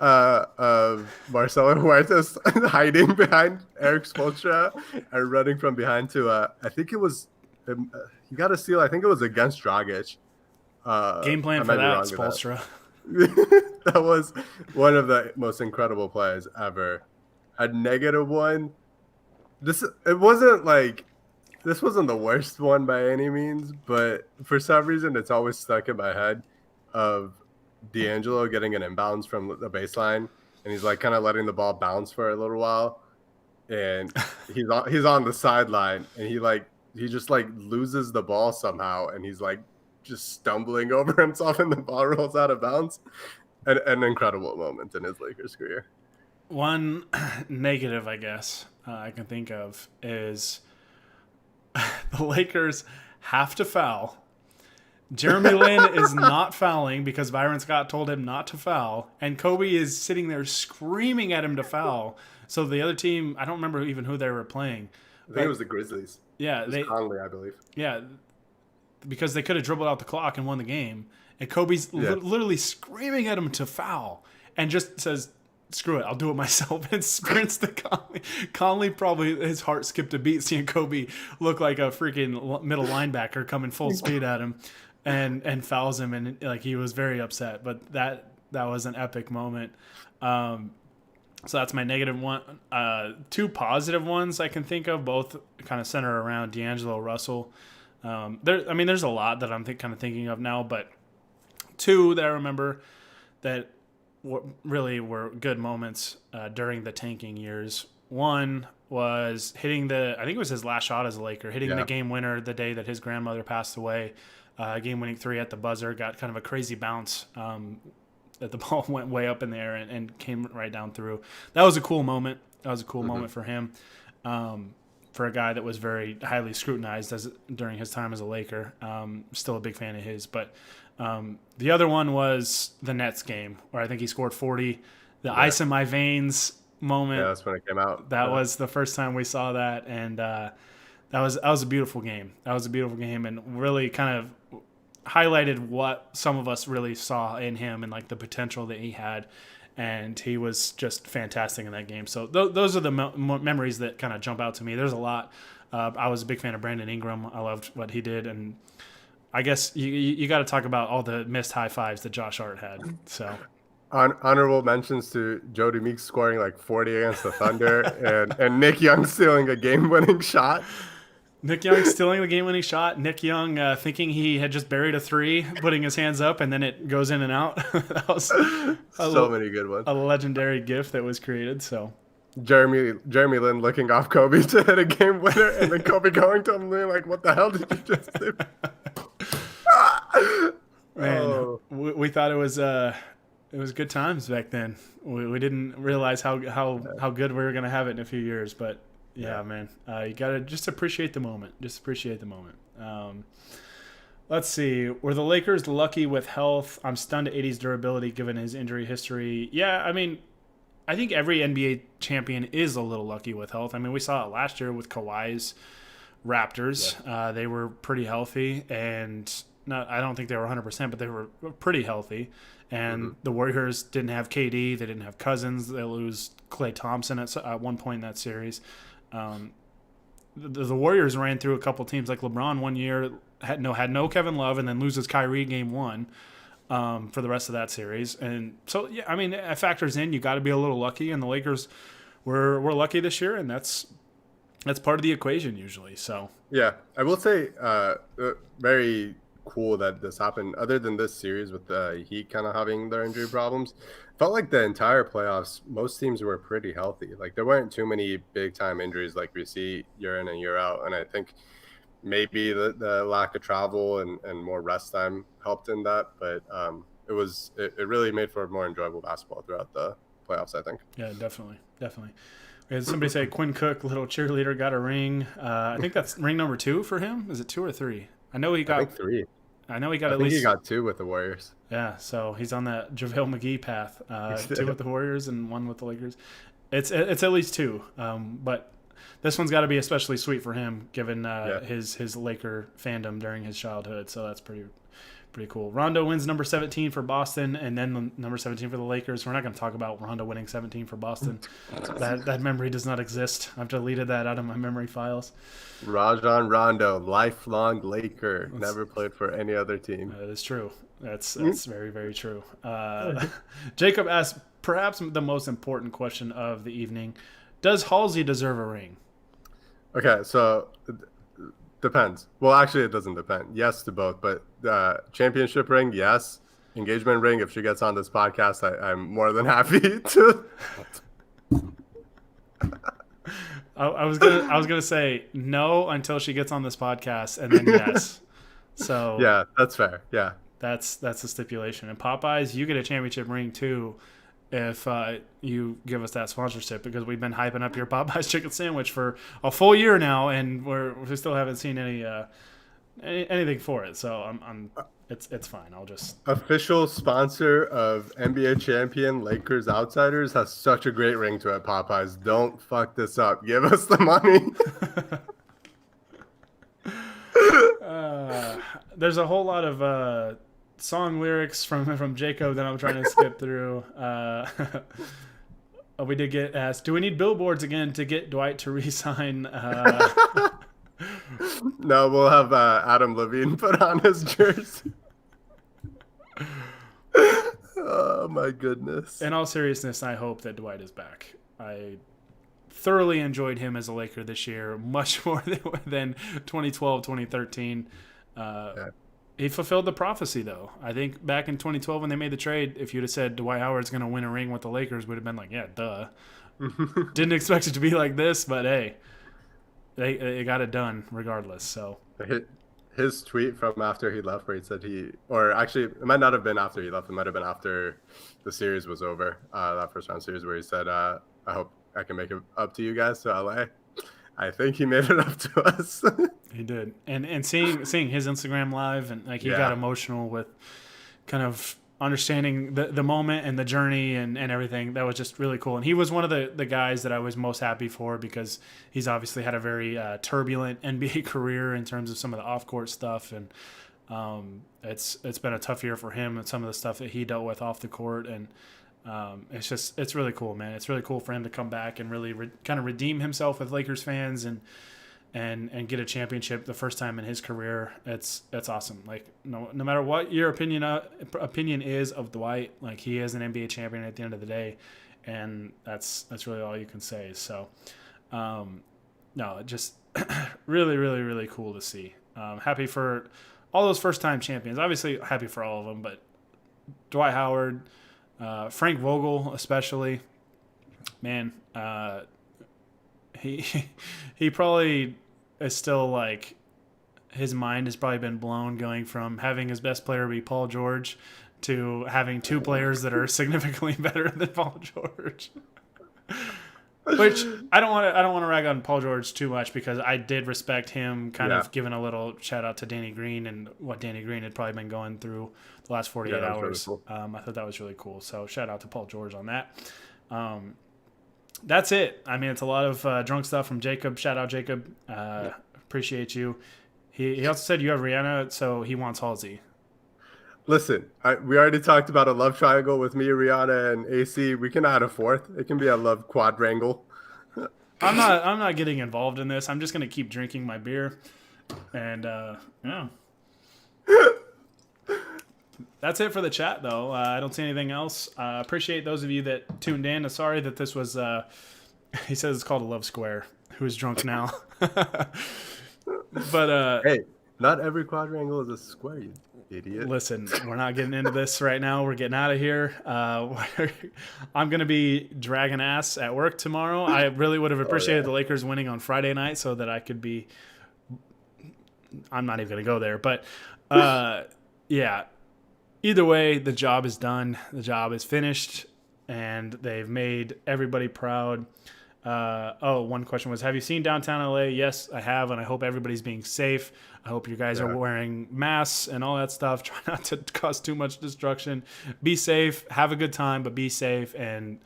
Marcelo Huertas hiding behind Eric Spoelstra and running from behind to, I think it was, he got a steal. I think it was against Dragic. Game plan for that, Spoelstra. That was one of the most incredible plays ever. A negative one. This wasn't the worst one by any means, but for some reason it's always stuck in my head of D'Angelo getting an inbounds from the baseline, and he's like kind of letting the ball bounce for a little while, and he's on the sideline, and he just loses the ball somehow, and he's like just stumbling over himself, and the ball rolls out of bounds. An incredible moment in his Lakers career. One negative, I guess, I can think of is the Lakers have to foul. Jeremy Lin is not fouling because Byron Scott told him not to foul, and Kobe is sitting there screaming at him to foul. So the other team, I don't remember even who they were playing. I think it was the Grizzlies. Yeah, Conley, I believe. Yeah, because they could have dribbled out the clock and won the game, and Kobe's literally screaming at him to foul, and just says, "Screw it, I'll do it myself," and sprints to Conley. Conley probably, his heart skipped a beat seeing Kobe look like a freaking middle linebacker coming full speed at him and fouls him, and he was very upset. But that was an epic moment. So that's my negative one. Two positive ones I can think of, both kind of center around D'Angelo Russell. There's a lot that I'm kind of thinking of now, but two that I remember that really were good moments during the tanking years. One was hitting I think it was his last shot as a Laker, hitting the game winner the day that his grandmother passed away. Game-winning three at the buzzer, got kind of a crazy bounce that the ball went way up in the air and came right down through. That was a cool moment. That was a cool moment for him, for a guy that was very highly scrutinized during his time as a Laker. Still a big fan of his, but the other one was the Nets game where I think he scored 40. The ice in my veins moment. Yeah, that's when it came out. That was the first time we saw that, and That was a beautiful game. That was a beautiful game, and really kind of highlighted what some of us really saw in him and like the potential that he had. And he was just fantastic in that game. So those are the memories that kind of jump out to me. There's a lot. I was a big fan of Brandon Ingram. I loved what he did, and I guess you got to talk about all the missed high fives that Josh Hart had. So Honorable mentions to Jody Meeks scoring like 40 against the Thunder, and Nick Young stealing a game-winning shot. Nick Young stealing the game-winning shot. Nick Young thinking he had just buried a three, putting his hands up, and then it goes in and out. That was so many good ones. A legendary GIF that was created. So Jeremy Lin looking off Kobe to hit a game winner, and then Kobe going to him like, "What the hell did you just do?" Man, we thought it was good times back then. We didn't realize how good we were gonna have it in a few years, but. Yeah, man. You got to just appreciate the moment. Just appreciate the moment. Let's see. Were the Lakers lucky with health? I'm stunned at AD's durability given his injury history. Yeah, I mean, I think every NBA champion is a little lucky with health. I mean, we saw it last year with Kawhi's Raptors. Yeah. They were pretty healthy, and I don't think they were 100%, but they were pretty healthy. And the Warriors didn't have KD. They didn't have Cousins. They lose Klay Thompson at one point in that series. The Warriors ran through a couple teams like LeBron one year had no Kevin Love, and then loses Kyrie game one for the rest of that series. And so yeah, I mean it factors in. You got to be a little lucky, and the Lakers were lucky this year, and that's part of the equation usually. So yeah, I will say very cool that this happened. Other than this series with the Heat kind of having their injury problems, felt like the entire playoffs, most teams were pretty healthy. Like there weren't too many big time injuries like we see year in and year out. And I think maybe the lack of travel and more rest time helped in that. But it really made for more enjoyable basketball throughout the playoffs, I think. Yeah, definitely. We had somebody say Quinn Cook, little cheerleader, got a ring. I think that's ring number 2 for him. Is it 2 or 3? I think 3. I know he got I at think least. He got 2 with the Warriors. Yeah, so he's on that JaVale McGee path. 2 with the Warriors and 1 with the Lakers. It's at least 2. But this one's got to be especially sweet for him, given his Laker fandom during his childhood. So that's pretty cool. Rondo wins number 17 for Boston, and then number 17 for the Lakers. We're not going to talk about Rondo winning 17 for Boston. that memory does not exist. I've deleted that out of my memory files. Rajon Rondo, lifelong Laker, never played for any other team. That is true. That's very, very true. Jacob asked perhaps the most important question of the evening: does Halsey deserve a ring? Okay, so depends. Well, actually, it doesn't depend. Yes to both, but championship ring, yes. Engagement ring, if she gets on this podcast, I'm more than happy to. I was gonna say no until she gets on this podcast, and then yes. So yeah, that's fair. Yeah, that's the stipulation. And Popeyes, you get a championship ring too, if you give us that sponsorship, because we've been hyping up your Popeyes chicken sandwich for a full year now, and we still haven't seen anything for it. So it's fine. I'll just official sponsor of NBA champion Lakers Outsiders has such a great ring to it. Popeyes, don't fuck this up. Give us the money. There's a whole lot of song lyrics from Jacob that I'm trying to skip through. We did get asked, do we need billboards again to get Dwight to re-sign? No, we'll have Adam Levine put on his jersey. Oh my goodness. In all seriousness, I hope that Dwight is back. I thoroughly enjoyed him as a Laker this year, much more than 2012, 2013. He fulfilled the prophecy, though. I think back in 2012 when they made the trade, if you'd have said Dwight Howard's going to win a ring with the Lakers, would have been like, yeah, duh. Didn't expect it to be like this, but hey, they got it done regardless. So his tweet from after he left, where he said it might not have been after he left. It might have been after the series was over, that first round series, where he said, I hope I can make it up to you guys to LA. I think he made it up to us. He did. And seeing his Instagram live, and like he got emotional with kind of understanding the moment and the journey and everything. That was just really cool. And he was one of the guys that I was most happy for because he's obviously had a very turbulent NBA career in terms of some of the off-court stuff. And it's been a tough year for him and some of the stuff that he dealt with off the court. And it's really cool, man. It's really cool for him to come back and really kind of redeem himself with Lakers fans and get a championship the first time in his career. That's awesome. Like no matter what your opinion is of Dwight, like he is an NBA champion at the end of the day, and that's really all you can say. So, no, just really, really, really cool to see. Happy for all those first time champions. Obviously happy for all of them, but Dwight Howard, Frank Vogel especially, man, he probably is still like his mind has probably been blown going from having his best player be Paul George to having two players that are significantly better than Paul George. Which I don't want to rag on Paul George too much because I did respect him kind of giving a little shout out to Danny Green and what Danny Green had probably been going through the last 48 hours. Really cool. I thought that was really cool. So shout out to Paul George on that. That's it. I mean, it's a lot of drunk stuff from Jacob. Shout out, Jacob. Appreciate you. He also said you have Rihanna, so he wants Halsey. Listen, we already talked about a love triangle with me, Rihanna, and AC. We can add a fourth. It can be a love quadrangle. I'm not getting involved in this. I'm just gonna keep drinking my beer, and yeah. That's it for the chat, though. I don't see anything else. Appreciate those of you that tuned in. Sorry that this was. He says it's called a love square. Who's drunk now? But hey, not every quadrangle is a square, you idiot. Listen, we're not getting into this right now. We're getting out of here. I'm going to be dragging ass at work tomorrow. I really would have appreciated the Lakers winning on Friday night so that I could be – I'm not even going to go there. But, yeah, either way, the job is done. The job is finished, and they've made everybody proud. One question was, have you seen downtown LA? Yes, I have, and I hope everybody's being safe. I hope you guys are wearing masks and all that stuff. Try not to cause too much destruction. Be safe, have a good time, but be safe, and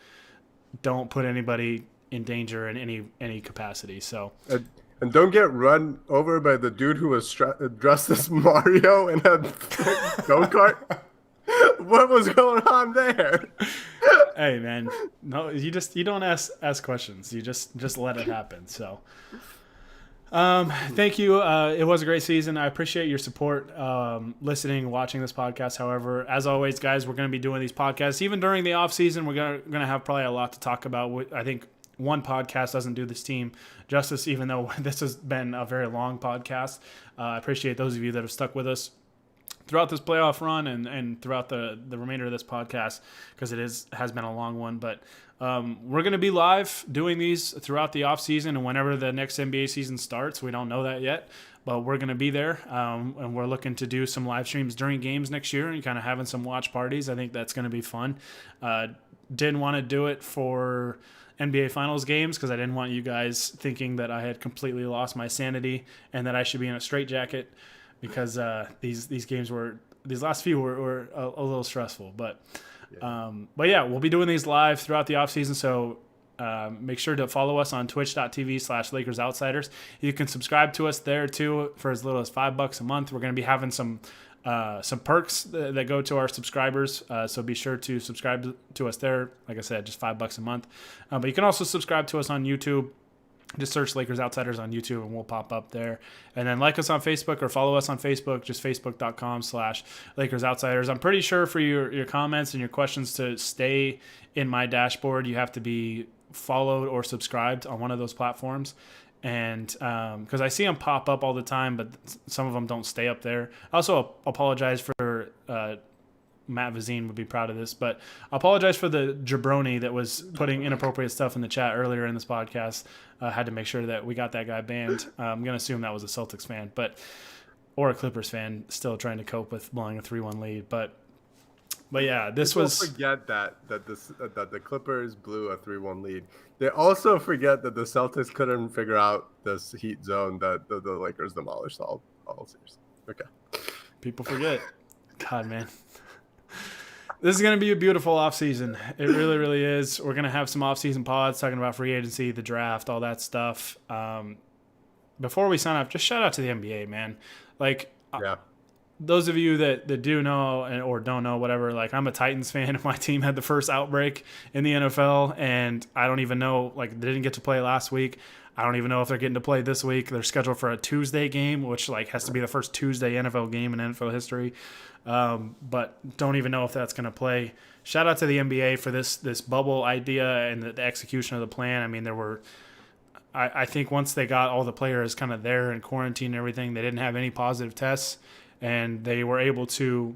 don't put anybody in danger in any capacity. So, and don't get run over by the dude who was dressed as Mario in a go-kart. What was going on there? Hey man, no, you don't ask questions. You just let it happen. So, thank you. It was a great season. I appreciate your support, listening, watching this podcast. However, as always, guys, we're going to be doing these podcasts even during the off season. We're going to have probably a lot to talk about. I think one podcast doesn't do this team justice, even though this has been a very long podcast. I appreciate those of you that have stuck with us throughout this playoff run and throughout the remainder of this podcast, because it has been a long one. But we're going to be live doing these throughout the off season and whenever the next NBA season starts. We don't know that yet, but we're going to be there. And we're looking to do some live streams during games next year and kind of having some watch parties. I think that's going to be fun. Didn't want to do it for NBA Finals games because I didn't want you guys thinking that I had completely lost my sanity and that I should be in a straitjacket, because these games these last few were a little stressful. But yeah, we'll be doing these live throughout the offseason. So make sure to follow us on twitch.tv/LakersOutsiders. You can subscribe to us there too for as little as $5 a month. We're going to be having some perks that go to our subscribers. So be sure to subscribe to us there. Like I said, just $5 a month. But you can also subscribe to us on YouTube. Just search Lakers Outsiders on YouTube and we'll pop up there. And then like us on Facebook or follow us on Facebook, just facebook.com/Lakers Outsiders. I'm pretty sure for your comments and your questions to stay in my dashboard, you have to be followed or subscribed on one of those platforms. And because I see them pop up all the time, but some of them don't stay up there. I also apologize for Matt Vazine would be proud of this, but I apologize for the jabroni that was putting inappropriate stuff in the chat earlier in this podcast. Had to make sure that we got that guy banned. I'm going to assume that was a Celtics fan, or a Clippers fan, still trying to cope with blowing a 3-1 lead. But yeah, this was. Don't forget that the Clippers blew a 3-1 lead. They also forget that the Celtics couldn't figure out this heat zone that the Lakers demolished all series. Okay. People forget. God, man. This is going to be a beautiful offseason. It really, really is. We're going to have some offseason pods talking about free agency, the draft, all that stuff. Before we sign off, just shout out to the NBA, man. Like, Yeah. those of you that do know or don't know, whatever, like, I'm a Titans fan. My team had the first outbreak in the NFL, and I don't even know, like, they didn't get to play last week. I don't even know if they're getting to play this week. They're scheduled for a Tuesday game, which, like, has to be the first Tuesday NFL game in NFL history. But don't even know if that's going to play. Shout out to the NBA for this bubble idea and the execution of the plan. I mean, there were, I think once they got all the players kind of there in quarantine and everything, they didn't have any positive tests, and they were able to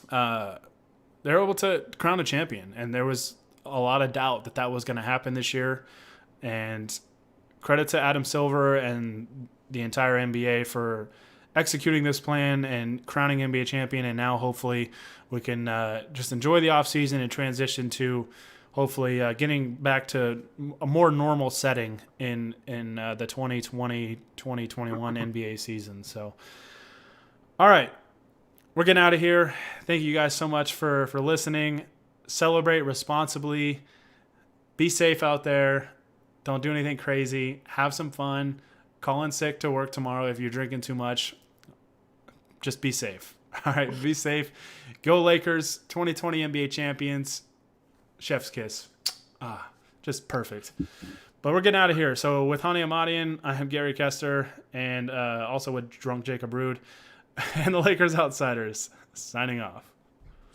crown a champion. And there was a lot of doubt that was going to happen this year. And credit to Adam Silver and the entire NBA for executing this plan and crowning NBA champion. And now hopefully we can just enjoy the offseason and transition to hopefully getting back to a more normal setting in the 2020-2021 NBA season. So, all right, we're getting out of here. Thank you guys so much for listening. Celebrate responsibly. Be safe out there. Don't do anything crazy. Have some fun. Call in sick to work tomorrow if you're drinking too much. Just be safe. All right, be safe. Go Lakers, 2020 NBA champions. Chef's kiss. Just perfect. But we're getting out of here. So with Hani Amadian, I am Gary Kester, and also with Drunk Jacob Rude and the Lakers Outsiders, signing off.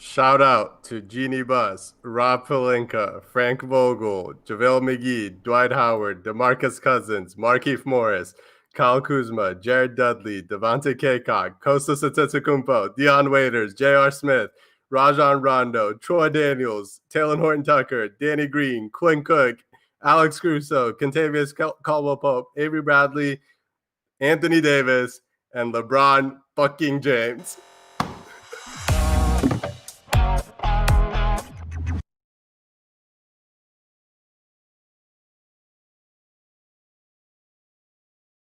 Shout out to Jeannie Buss, Rob Pelinka, Frank Vogel, JaVale McGee, Dwight Howard, DeMarcus Cousins, Markieff Morris, Kyle Kuzma, Jared Dudley, Devontae Kaycock, Kostas Antetokounmpo, Deion Waiters, J.R. Smith, Rajon Rondo, Troy Daniels, Taylor Horton-Tucker, Danny Green, Quinn Cook, Alex Caruso, Kentavious Caldwell-Pope, Avery Bradley, Anthony Davis, and LeBron fucking James.